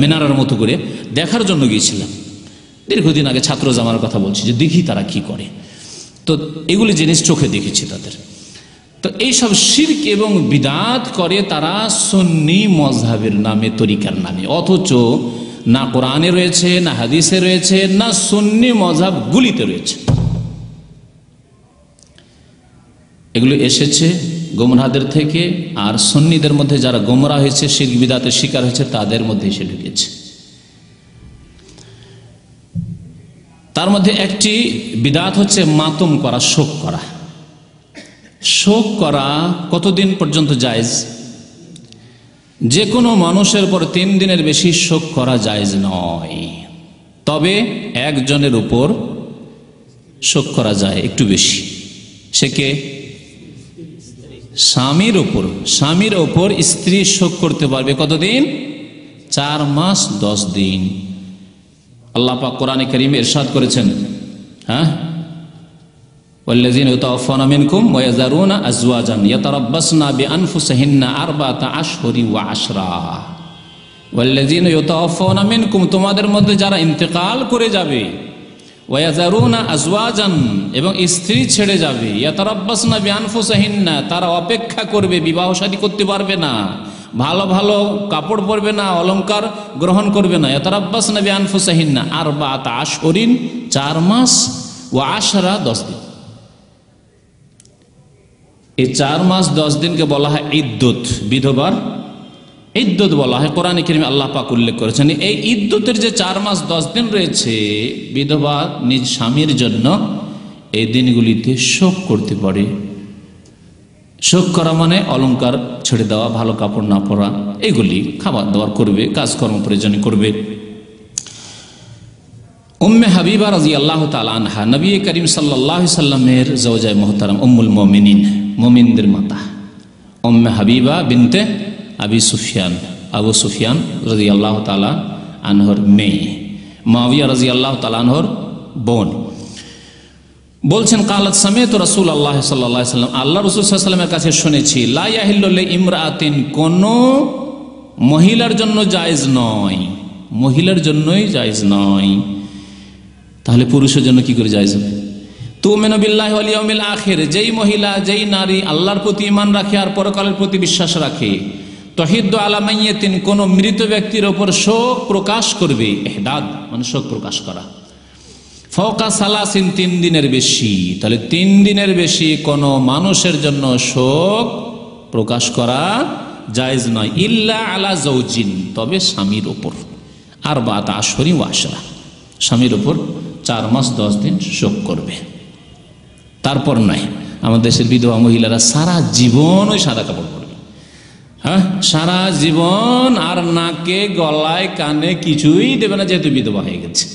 মিনারের মতো করে, দেখার জন্য গিয়েছিলাম দীর্ঘদিন আগে, ছাত্র জামার কথা বলছি, যে দেখি তারা কি করে। তো এগুলি জিনিস চোখে দেখেছি তাদের। তো এইসব শিরক এবং বিদাত করে তারা সুন্নি মজহাবের নামে, তরিকার নামে, অথচ না কোরআনে রয়েছে, না হাদিসে রয়েছে, না সুন্নি মজহাব গুলিতে রয়েছে। এগুলো এসেছে গোমরাহদের থেকে, আর সুন্নিদের মধ্যে যারা গোমরাহ হয়েছে, শিরক বিদাতের শিকার হয়েছে, তাদের মধ্যে এসে ঢুকেছে। তার মধ্যে একটি বিদাত হচ্ছে মাতম করা, শোক করা। শোক করা কতদিন পর্যন্ত জায়েজ? যে কোনো মানুষের পর 3 দিনের বেশি শোক করা জায়েজ নয়। তবে একজনের উপর শোক করা যায় একটু বেশি, সে কে? স্বামীর উপর। স্বামীর উপর স্ত্রী শোক করতে পারবে কতদিন? 4 মাস 10 দিন। আল্লাহ পাক কোরআনে কারীমে ইরশাদ করেছেন, হ্যাঁ, ওয়াল্লাযীনা ইতাওয়াফাউনা মিনকুম ওয়া ইয়াযারুনা আজওয়াজান ইয়াতারাব্বাসনা বিআনফুসিহিন্না 4 আশহুরিন ওয়া 10। ওয়াল্লাযীনা ইতাওয়াফাউনা মিনকুম, তোমাদের মধ্যে যারা ইন্তেকাল করে যাবে, ওয়া ইয়াযারুনা আজওয়াজান, এবং স্ত্রী ছেড়ে যাবে, ইয়াতারাব্বাসনা বিআনফুসিহিন্না, তারা অপেক্ষা করবে, বিবাহ শাদী করতে পারবে না, ভালো ভালো কাপড় পরবে না, অলংকার গ্রহণ করবে না। ইয়াতারাব্বাসনা বিআনফুসিহিন্না 4 আশহুরিন, 4 মাস, ওয়া 10 10 দিন। এই 4 মাস 10 দিনকে বলা হয় ইদ্দত, বিধবার ইদ্দত বলা হয়। কোরআনে কারীমে আল্লাহ পাক উল্লেখ করেছেন, এই ইদ্দতের যে 4 মাস 10 দিন রয়েছে, বিধবা নিজ স্বামীর জন্য এই দিনগুলিতে শোক করতে পারে। শোক করা মানে অলংকার ছেড়ে দেওয়া, ভালো কাপড় না পরা, এগুলি খাবার দাবার করবে, কাজকর্ম প্রয়োজনে করবে। উম্মে হাবিবা রাদিয়াল্লাহু তাআলা আনহা, নবী করিম সাল্লাল্লাহু আলাইহি সাল্লামের জাওজায়ে মুহতারাম, উম্মুল মুমিনিন, মুমিনদের মাতা, উম্মে হাবিবা বিনতে আবু সুফিয়ান রাদিয়াল্লাহু তাআলা আনহর মেয়ে, মুআবিয়া রাদিয়াল্লাহু তাআলা আনহর বোন, বলছেন, কালাত সামিআতু রাসূলুল্লাহ সাল্লাল্লাহু আলাইহি ওয়াসাল্লাম, আল্লাহ রাসূল সাল্লাল্লাহু আলাইহি ওয়াসাল্লামের কাছে শুনেছি, লা ইয়াহিল্লু লিইমরাআতিন, কোন মহিলার জন্য জায়েজ নয়, মহিলার জন্যই জায়েজ নয়। তাহলে পুরুষের জন্য কি করে জায়েজ হবে? তুমিনু বিল্লাহি ওয়াল ইয়াউমিল আখির, যেই মহিলা, যেই নারী আল্লাহর প্রতি ঈমান রাখে আর পরকালের প্রতি বিশ্বাস রাখে, তহিদ্দু আলা মাইয়াতিন, কোন মৃত ব্যক্তির ওপর শোক প্রকাশ করবে, ইহদাদ মানে শোক প্রকাশ করা, ফাওকা সালাসিন 3 দিনের বেশি। তাহলে 3 দিনের বেশি কোন মানুষের জন্য শোক প্রকাশ করা জায়েজ নয়, ইল্লা আলা যাওজিন, তবে স্বামীর ওপর। আর বাত আশরি ওয়াশরা, স্বামীর ওপর 4 মাস 10 দিন শোক করবে, তারপর নয়। আমাদের দেশের বিধবা মহিলারা সারা জীবন ওই সাদা কাপড় পরবে, হ্যাঁ সারা জীবন, আর নাকে গলায় কানে কিছুই দেবে না, যেহেতু বিধবা হয়ে গেছে।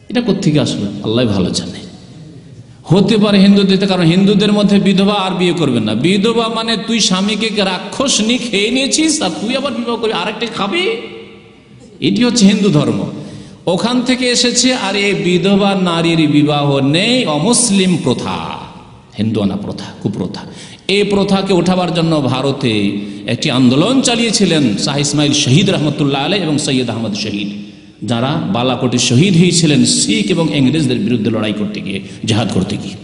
এটা কোত্থেকে আসলো আল্লাহ ভালো জানে। হতে পারে হিন্দুদের, কারণ হিন্দুদের মধ্যে বিধবা আর বিয়ে করবেন না। বিধবা মানে তুই স্বামীকে রাক্ষস নিয়ে খেয়ে নিয়েছিস আর তুই আবার বিবাহ করবি, আরেকটা খাবি, এটি হচ্ছে হিন্দু ধর্ম। ওখান থেকে এসেছে। আর এই বিধবা নারীর বিবাহ নেই, অমুসলিম প্রথা, হিন্দুয়ানা প্রথা, কুপ্রথা। এই প্রথাকে ওঠাবার জন্য ভারতে একটি আন্দোলন চালিয়েছিলেন শাহ ইসমাইল শহীদ রহমতুল্লাহ আলাইহি এবং সৈয়দ আহমদ শহীদ, যারা বালাকোটে শহীদ হয়েছিলেন শিখ এবং ইংরেজদের বিরুদ্ধে লড়াই করতে গিয়ে, জিহাদ করতে গিয়ে।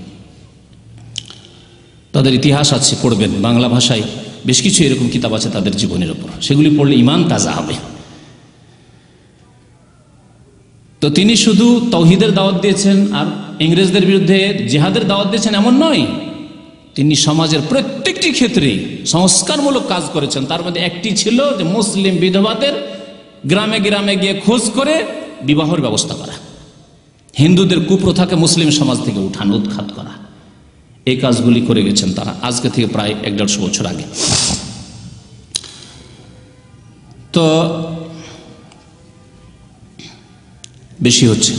তাদের ইতিহাস আছে, পড়বেন, বাংলা ভাষায় বেশ কিছু এরকম কিতাব আছে তাদের জীবনের উপর, সেগুলি পড়লে ঈমান তাজা হবে। তো তিনি শুধু তাওহীদের দাওয়াত দিয়েছেন আর ইংরেজদের বিরুদ্ধে জিহাদের দাওয়াত দিয়েছেন এমন নয়, তিনি সমাজের প্রত্যেকটি ক্ষেত্রে সংস্কারমূলক কাজ করেছেন। তার মধ্যে একটি ছিল যে মুসলিম বিধবাদের গ্রামে গ্রামে গিয়ে খোঁজ করে বিবাহের ব্যবস্থা করা, হিন্দুদের কুপ্রথাকে মুসলিম সমাজ থেকে উঠানো, উৎখাত করা। এই কাজগুলি করে গেছেন তারা আজকে থেকে প্রায় 150 বছর আগে। তো বেশি হচ্ছে,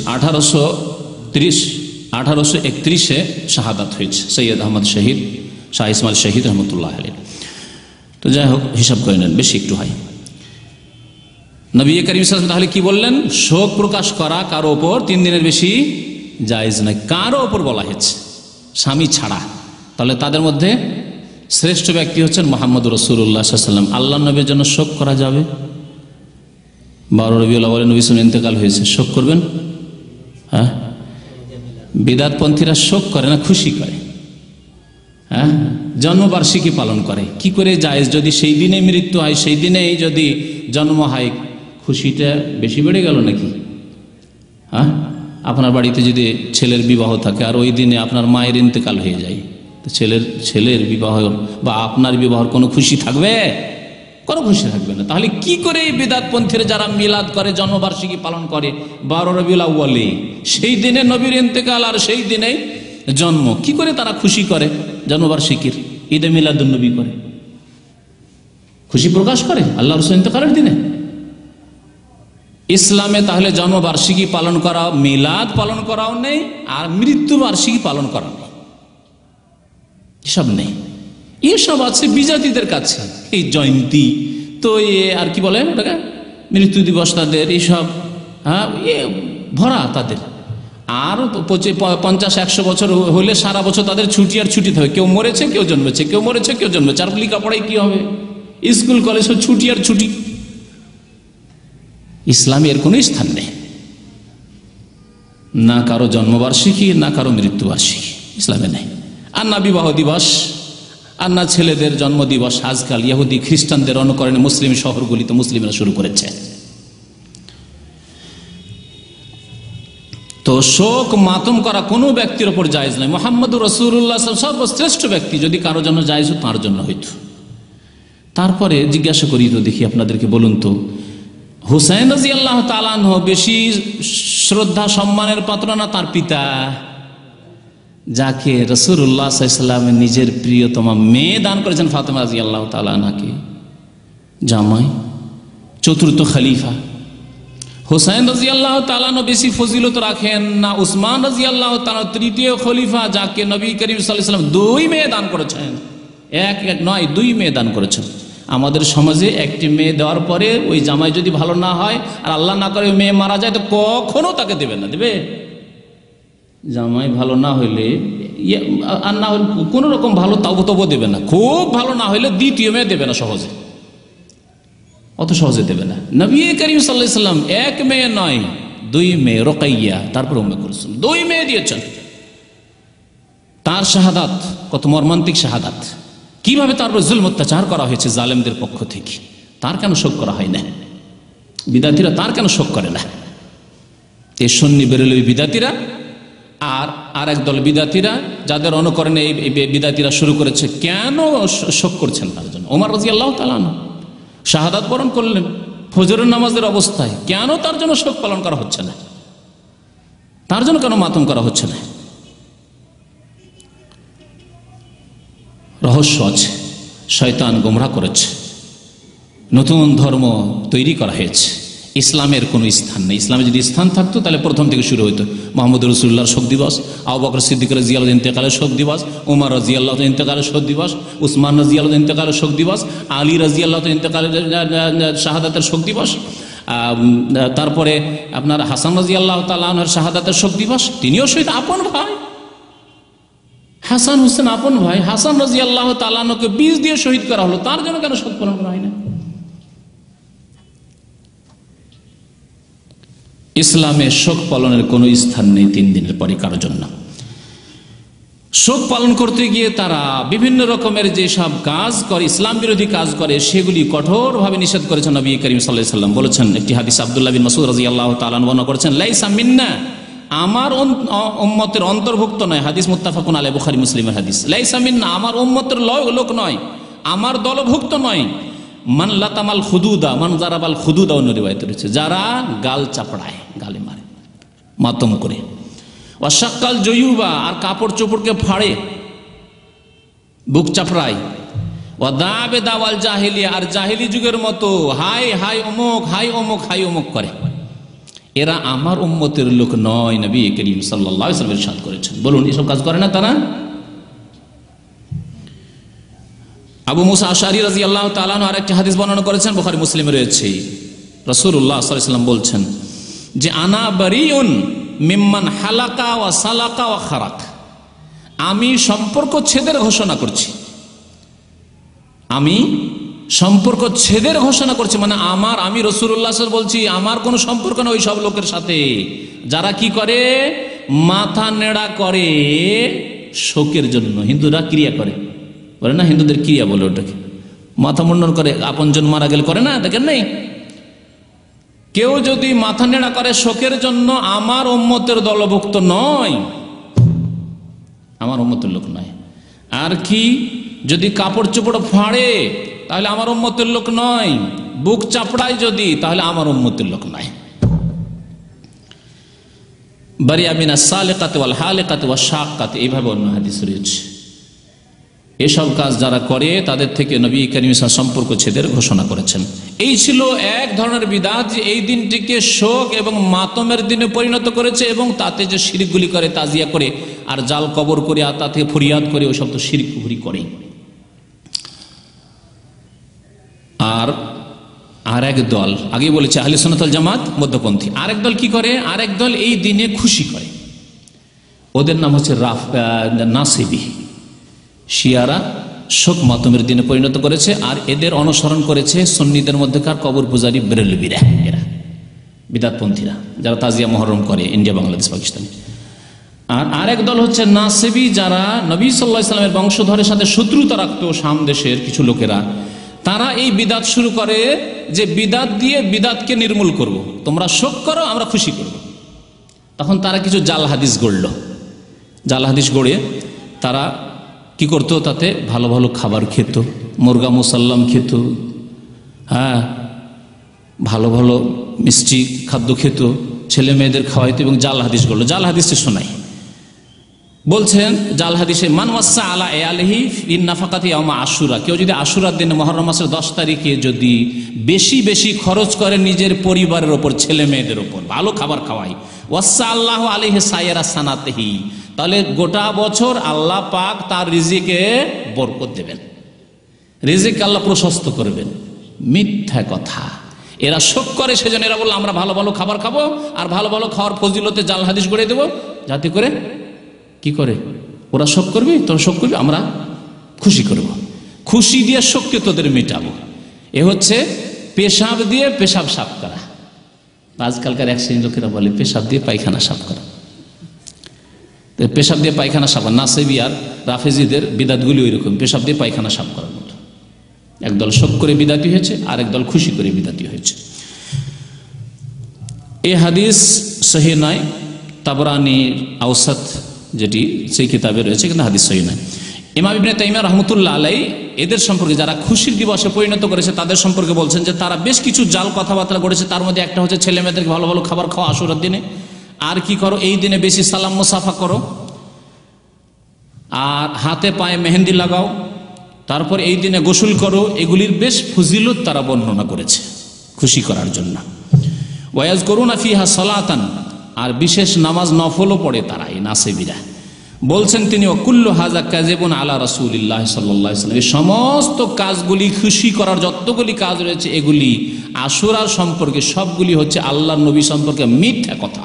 1831-এ শাহাদাত হয়েছে সৈয়দ আহমদ শহীদ, শাহ ইসমাইল শহীদ রহমতুল্লাহ আলাইহি। তো যাই হোক, হিসাব করে নেন, বেশি একটু হয়। নবী করিম সাল্লাল্লাহু আলাইহি ওয়াসাল্লাম তাহলে কি বললেন? শোক প্রকাশ করা কারো ওপর 3 দিনের বেশি জায়েজ নয়। কারো ওপর বলা হয়েছে, স্বামী ছাড়া। তাহলে তাদের মধ্যে শ্রেষ্ঠ ব্যক্তি হচ্ছেন মুহাম্মদুর রাসূলুল্লাহ সাল্লাল্লাহু আলাইহি ওয়াসাল্লাম। আল্লাহর নবীর জন্য শোক করা যাবে। 12 রবিউল আউয়ালে নবী সাল্লাল্লাহু আলাইহি ওয়াসাল্লাম ইন্তেকাল হয়েছে, শোক করবেন? হ্যাঁ, বিদআতপন্থীরা শোক করে না, খুশি করে। হ্যাঁ, জন্মবার্ষিকী পালন করে। কি করে জায়েজ? যদি সেই দিনে মৃত্যু হয়, সেই দিনেই যদি জন্ম হয়, খুশিটা বেশি বেড়ে গেল নাকি? হ্যাঁ, আপনার বাড়িতে যদি ছেলের বিবাহ থাকে আর ওই দিনে আপনার মায়ের ইন্তেকাল হয়ে যায়, তো ছেলের বিবাহ বা আপনার বিবাহর কোনো খুশি থাকবে? কোনো খুশি থাকবে না। তাহলে কি করে এই বিদআতপন্থীরা যারা মিলাদ করে, জন্মবার্ষিকী পালন করে 12 রবিউল আউয়ালে, সেই দিনে নবীর ইন্তেকাল আর সেই দিনেই জন্ম, কি করে তারা খুশি করে? জন্মবার্ষিকীর ঈদে মিলাদুন নবী করে, খুশি প্রকাশ করে আল্লাহ রাসূল ইন্তেকালের দিনে। ইসলামে তাহলে জন্মবার্ষিকী পালন করা, মিলাদ পালন করাও নেই, আর মৃত্যুবার্ষিকী পালন করা নেই, এসব নেই। এসব আছে বিজাতিদের কাছে, এই জয়ন্তী, তো আর কি বলে ওটাকে, মৃত্যু দিবস তাদের, এইসব হ্যাঁ ভরা তাদের। আর 50-100 বছর হলে সারা বছর তাদের ছুটি আর ছুটি থাকে। কেউ মরেছে, কেউ জন্মেছে, কেউ মরেছে, কেউ জন্মেছে। আর লেখাপড়ায় কি হবে? স্কুল কলেজ ছুটি আর ছুটি। ইসলামে এর কোনো স্থান নেই, না কারো জন্মবার্ষিকী, না কারো মৃত্যুবার্ষিকী ইসলামে নেই। আর না বিবাহ দিবস, আর না ছেলেদের জন্ম দিবস। আজকাল ইহুদি খ্রিস্টানদের অনুকরণে মুসলিম শহরগুলিতে মুসলিমরা শুরু করেছে। তো শোক মাতম করা কোনো ব্যক্তির ওপর জায়েজ নয়। মুহাম্মদুর রাসূলুল্লাহ সর্বশ্রেষ্ঠ ব্যক্তি, যদি কারো জন্য জায়েজ হতো তার জন্য হইতো। তারপরে জিজ্ঞাসা করি তো দেখি আপনাদেরকে, বলুন তো, হুসাইন রাদিয়াল্লাহু তাআলা আনহু বেশি শ্রদ্ধা সম্মানের পাত্র না তার পিতা, যাকে রাসূলুল্লাহ সাল্লাল্লাহু আলাইহি ওয়াসাল্লাম নিজের প্রিয়তমা মেয়ে দান করেছেন, ফাতেমা রাদিয়াল্লাহু তাআলা আনহাকে জামাই, চতুর্থ খলিফা। হুসাইন রাদিয়াল্লাহু তাআলা বেশি ফজিলত রাখেন না উসমান রাদিয়াল্লাহু তাআলা, তৃতীয় খলিফা, যাকে নবী করিম সাল্লাল্লাহু আলাইহি ওয়াসাল্লাম 2 মেয়ে দান করেছেন? এক নয়, 2 মেয়ে দান করেছেন। আমাদের সমাজে একটি মেয়ে দেওয়ার পরে ওই জামাই যদি ভালো না হয় আর আল্লাহ না করে মেয়ে মারা যায়, তো কখনো তাকে দেবে না। দেবে? জামাই ভালো না হইলে আর না হলে কোনো রকম ভালো তবু দেবে না। খুব ভালো না হইলে দ্বিতীয় মেয়ে দেবে না সহজে, অত সহজে দেবে না। নবী করিম সাল্লাল্লাহু আলাইহি ওয়াসাল্লাম 1 মেয়ে নয়, 2 মেয়ে, রুকাইয়া, তারপর উম্মে কুলসুম, 2 মেয়ে দিয়েছেন। তার শাহাদাত কত মর্মান্তিক শাহাদাত। কিভাবে তার উপর জুলম অত্যাচার করা হয়েছে জালেমদের পক্ষ থেকে, তার কেন শোক করা হয় না? বিদাতিরা তার কেন শোক করে না? এই সুন্নি বেরেলভী বিদাতিরা আর একদল বিদাতিরা যাদের অনুকরণে এই বিদাতিরা শুরু করেছে, কেন শোক করছেন তার জন্য? ওমর রাদিয়াল্লাহু তাআলা আনহু শাহাদাত বরণ করলেন ফজরের নামাজের অবস্থায়, কেন তার জন্য শোক পালন করা হচ্ছে না? তার জন্য কেন মাতম করা হচ্ছে না? রহস্য আছে, শয়তান গোমরাহ করেছে, নতুন ধর্ম তৈরি করা হয়েছে, ইসলামের কোনো স্থান নেই। ইসলামে যদি স্থান থাকতো তাহলে প্রথম থেকে শুরু হতো। মুহাম্মদ রাসূলুল্লাহর শোক দিবস, আবু বকর সিদ্দিক রাদিয়াল্লাহু ইন্তেকালের শোক দিবস, ওমর রাদিয়াল্লাহু ইন্তেকালের শোক দিবস, উসমান রাদিয়াল্লাহু ইন্তেকালের শোক দিবস, আলী রাদিয়াল্লাহু ইন্তেকালের শাহাদাতের শোক দিবস, তারপরে আপনার হাসান রাদিয়াল্লাহু তাআলা আনহুর শাহাদাতের শোক দিবস। তিনিও শহীদ, আপন ভাই হাসান হোসেন, আপন ভাই হাসান রাদিয়াল্লাহু তাআলা আনহুকে বিষ দিয়ে শহীদ করা হলো, তার জন্য কেন শোক পালন করা হয় না? ইসলামে শোক পালনের কোনো স্থান নেই 3 দিনের পরে কারোর জন্য। শোক পালন করতে গিয়ে তারা বিভিন্ন রকমের যেসব কাজ করে, ইসলাম বিরোধী কাজ করে, সেগুলি কঠোরভাবে নিষেধ করেছেন নবী করিম সাল্লাল্লাহু আলাইহি ওয়াসাল্লাম। বলেছেন, একটি হাদিস আব্দুল্লাহ বিন মাসউদ রাদিয়াল্লাহু তাআলা বর্ণনা করেছেন, লাইসা মিন্না, আমার উম্মতের অন্তর্ভুক্ত নয়। হাদিস মুত্তাফাকুন আলাইহি, বুখারী মুসলিমের হাদিস। লাইসা মিন্না, আমার উম্মতের লোক নয়, আমার দলভুক্ত নয়। মান লাতামাল খুদুদা, মান জারাবাল খুদুদা, অন্য রিওয়ায়াতে রয়েছে, যারা গাল চাপড়ায়, গালে মারে, মাতম করে। ওয়াশাক্কাল জয়ুবা, আর কাপড় চোপড়কে ফাড়ে, বুক চাপড়ায়। ওয়া দাবে দাওয়াল জাহিলিয়া, আর জাহিলি যুগের মতো হাই হাই অমুক, হাই অমুক, হাই অমুক করে। এরা আমার উম্মতের লোক নয়, নবী করিম সাল্লাল্লাহু আলাইহি ওয়াসাল্লাম ইরশাদ করেছেন। বলুন, এসব কাজ করে না তারা? আবু মুসা আশআরী রাদিয়াল্লাহু তাআলা আনহু আরেকটি হাদিস বর্ণনা করেছেন, বুখারী মুসলিমে রয়েছে। রাসূলুল্লাহ সাল্লাল্লাহু আলাইহি ওয়াসাল্লাম বলছেন যে, আনা বারিউন মিম্মান হালাকা ওয়া সালাকা ওয়া খারাক, আমি সম্পর্ক ছেদের ঘোষণা করছি। আমি সম্পর্ক ছেদের ঘোষণা করছি, মানে আমি রাসূলুল্লাহ সাল্লাল্লাহু আলাইহি ওয়াসাল্লাম বলছি, আমার কোনো সম্পর্ক না ওই সব লোকের সাথে যারা কি করে, মাথা নেড়া করে শোকের জন্য। হিন্দুরা ক্রিয়া করে, বলে না, হিন্দুদের ক্রিয়া বলে ওটাকে, মাথা মুন্ডন করে, আপনজন মারা গেলে করে না, দেখেন নাই? কেউ যদি মাথা নেড়া করে শোকের জন্য, আমার উম্মতের দলভুক্ত নয়, আমার উম্মতের লোক নয়। আর কি, যদি কাপড় চোপড় ফাড়ে তাহলে আমার উম্মতের লোক নয়, বুক চাপড়ায় যদি, তাহলে আমার উম্মতের লোক নয়। বারিয়া মিনাস সালিকাতি ওয়াল হালিকাতি ওয়াশ শাক্কাতি, এইভাবে অন্য হাদিস রয়েছে। এসব কাজ যারা করে তাদের থেকে নবী করিম সম্পর্ক ছেদের ঘোষণা করেছেন। এই ছিল এক ধরনের বিদআত, যে এই দিনটিকে শোক এবং মাতমের দিনে পরিণত করেছে, এবং তাতে যে শিরকগুলি করে, তাজিয়া করে আর জাল কবর করে আর তাতে ফরিয়াদ করে, ওই সব তো শিরক কুফরি করে। আর এক দল, আগে বলেছে আহলে সুন্নাত ওয়াল জামাত, মধ্যপন্থী। আরেক দল কি করে, আরেক দল এই দিনে খুশি করে, ওদের নাম হচ্ছে নাসিবি। শিয়ারা শোক মাতমের দিনে পরিণত করেছে, আর এদের অনুসরণ করেছে সুন্নিদের মধ্যেকার কবর পূজারী বেরেলভীরা, এরা বিদআতপন্থীরা, যারা তাজিয়া মুহররম করে ইন্ডিয়া, বাংলাদেশ, পাকিস্তান। আর আরেক দল হচ্ছে নাসিবি, যারা নবী সাল্লাল্লাহু আলাইহি ওয়াসাল্লামের বংশধরের সাথে শত্রুতা রাখতো, শাম দেশের কিছু লোকেরা। তারা এই বিদআত শুরু করে যে বিদআত দিয়ে বিদআতকে নির্মূল করব, তোমরা শোক করো, আমরা খুশি করব। তখন তারা কিছু জাল হাদিস গড়ল। জাল হাদিস গড়ে তারা কি করতো, তাতে ভালো ভালো খাবার খেত, মুরগা মুসাল্লাম খেত, হ্যাঁ, ভালো ভালো মিষ্টি খাদ্য খেত, ছেলে মেয়েদের খাওয়াইতো, এবং জাল হাদিস গড়ল। জাল হাদিসে শোনাই, বলছেন জাল হাদিসে, মান ওয়াসা আলা আলিহি ইন নাফাকাতি ইয়াউমা আশুরা, কেউ যদি আশুরার দিনে, মুহররম মাসের 10 তারিখে যদি বেশি বেশি খরচ করে নিজের পরিবারের ওপর, ছেলে মেয়েদের ওপর, ভালো খাবার খাওয়াই, ওয়াসা আল্লাহু আলাইহি সাইরা সানাতিহি, তাহলে গোটা বছর আল্লাহ পাক তার রিজিকে বরকত দেবেন, রিজিক আল্লাহ প্রশস্ত করবেন। মিথ্যা কথা। এরা শোক করে, সেজন্য এরা বলল আমরা ভালো ভালো খাবার খাবো, আর ভালো ভালো খাওয়ার ফজিলতে জাল হাদিস গড়ে দেবো, যাতে করে কি করে, ওরা শোক করবে, তোরা শোক করবি, আমরা খুশি করব, খুশি দিয়ে শোককে তোদের মেটাবো। এ হচ্ছে পেশাব দিয়ে পেশাব সাফ করা। আজকালকার এক শ্রেণীর লোকেরা বলে পেশাব দিয়ে পায়খানা সাফ করা। তো পেশাব দিয়ে পায়খানা সাফ, নাসেবি আর রাফেজিদের বিদাতগুলি ওই রকম, পেশাব দিয়ে পায়খানা সাফ করার মতো। একদল শোক করে বিদাতি হয়েছে, আর একদল খুশি করে বিদাতি হয়েছে। এই হাদিস সহিহ নয়, তাবরানির আওসাত যেটি সেই কিতাবে রয়েছে, কিন্তু হাদিস সহিহ নয়। ইমাম ইবনে তাইমিয়া রাহমাতুল্লাহ আলাইহি এদের সম্পর্কে, যারা খুশির দিবসে পরিণত করেছে তাদের সম্পর্কে বলছেন যে তারা বেশ কিছু জাল কথাবার্তা করেছে। তার মধ্যে একটা হচ্ছে ছেলে মেয়েদেরকে ভালো ভালো খাবার খাওয়া আশুরার দিনে, আর কি করো এই দিনে বেশি সালাম মুসাফা করো, আর হাতে পায়ে মেহেন্দি লাগাও, তারপর এই দিনে গোসল করো। এগুলির বেশ ফজিলত তারা বর্ণনা করেছে খুশি করার জন্য। ওয়ায়াজকুরুনা ফিহা সালাতান, আর বিশেষ নামাজ নফলও পড়ে তারা, এই নাসেবিরা। বলছেন তিনি ওয়াকুল্লু হাযা কাযিবুন আলা রাসূলিল্লাহ সাল্লাল্লাহু আলাইহি ওয়াসাল্লাম, এই সমস্ত কাজগুলি খুশি করার যতগুলি কাজ রয়েছে এগুলি আশুরার সম্পর্কে সবগুলি হচ্ছে আল্লাহর নবী সম্পর্কে মিথ্যা কথা,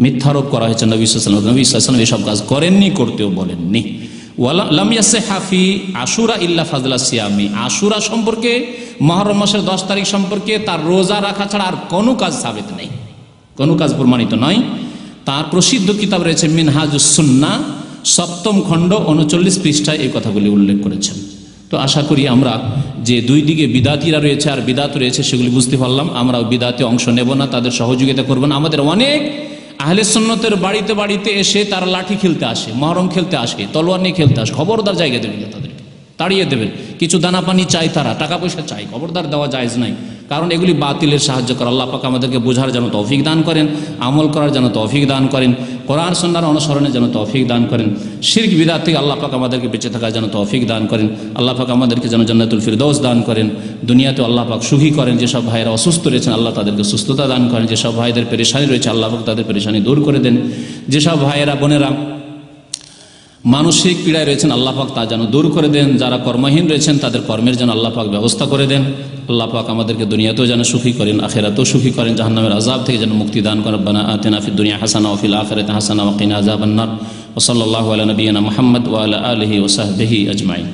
মিথ্যারোপ করা হয়েছে নবী সাল্লাল্লাহু আলাইহি ওয়াসাল্লাম। নবী সাল্লাল্লাহু আলাইহি ওয়াসাল্লাম এসব কাজ করেননি, করতেও বলেননি। ওয়ালা লাম ইয়াসিহা ফি আশুরা ইল্লা ফাযলা সিয়ামি, আশুরা সম্পর্কে, মুহররম মাসের 10 তারিখ সম্পর্কে তার রোজা রাখা ছাড়া আর কোনো কাজ সাবিত নেই, কোনো কাজ প্রমাণিত নয়। তার প্রসিদ্ধ কিতাব রয়েছে মিনহাজুস সুন্নাহ, 7ম খণ্ড 39 পৃষ্ঠায় এই কথাগুলি উল্লেখ করেছেন। তো আশা করি আমরা যে দুই দিকে বিদাতিরা রয়েছে আর বিদাত রয়েছে সেগুলি বুঝতে পারলাম। আমরা বিদাতে অংশ নেব না, তাদের সহযোগিতা করব না। আমাদের অনেক আহলে সুন্নতের বাড়িতে বাড়িতে এসে তারা লাঠি খেলতে আসে, মহরম খেলতে আসে, তলোয়ার নিয়ে খেলতে আসে, খবরদার জায়গা দেবেন না, তাদেরকে তাড়িয়ে দেবেন। কিছু দানা পানি চাই, তারা টাকা পয়সা চাই, খবরদার দেওয়া জায়েজ নাই, কারণ এগুলি বাতিলের সাহায্য করে। আল্লাহ পাক আমাদেরকে বোঝার যেন তৌফিক দান করেন, আমল করার যেন তৌফিক দান করেন, কোরআন সুন্নাহর অনুসরণের যেন তৌফিক দান করেন, শিরক বিদআত থেকে আল্লাহ পাক আমাদেরকে বেঁচে থাকার যেন তৌফিক দান করেন। আল্লাহ পাক আমাদেরকে যেন জান্নাতুল ফিরদৌস দান করেন। দুনিয়াতে আল্লাহ পাক সুখী করেন। যেসব ভাইয়েরা অসুস্থ রয়েছেন আল্লাহ তাদেরকে সুস্থতা দান করেন। যেসব ভাইদের পেরেশানি রয়েছে আল্লাহ পাক তাদের পেরেশানি দূর করে দেন। যেসব ভাইয়েরা বোনেরা মানসিক পীড়ায় রয়েছেন আল্লাহ পাক তা যেন দূর করে দেন। যারা কর্মহীন রয়েছেন তাদের কর্মের যেন আল্লাহ পাক ব্যবস্থা করে দেন। আল্লাহ পাক আমাদেরকে দুনিয়াতেও যেন সুখী করেন, আখিরাতেও সুখী করেন, জাহান্নামের আযাব থেকে যেন মুক্তি দান করেন। রব্বানা আতিনা ফিদ দুনিয়া হাসানাহ ওয়া ফিল আখিরাতি হাসানাহ ওয়া কিনা আযাবান নার। ওয়া সাল্লাল্লাহু আলা নাবিয়িনা মুহাম্মদ ওয়া আলা আলিহি ওয়া সাহবিহি আজমাইন।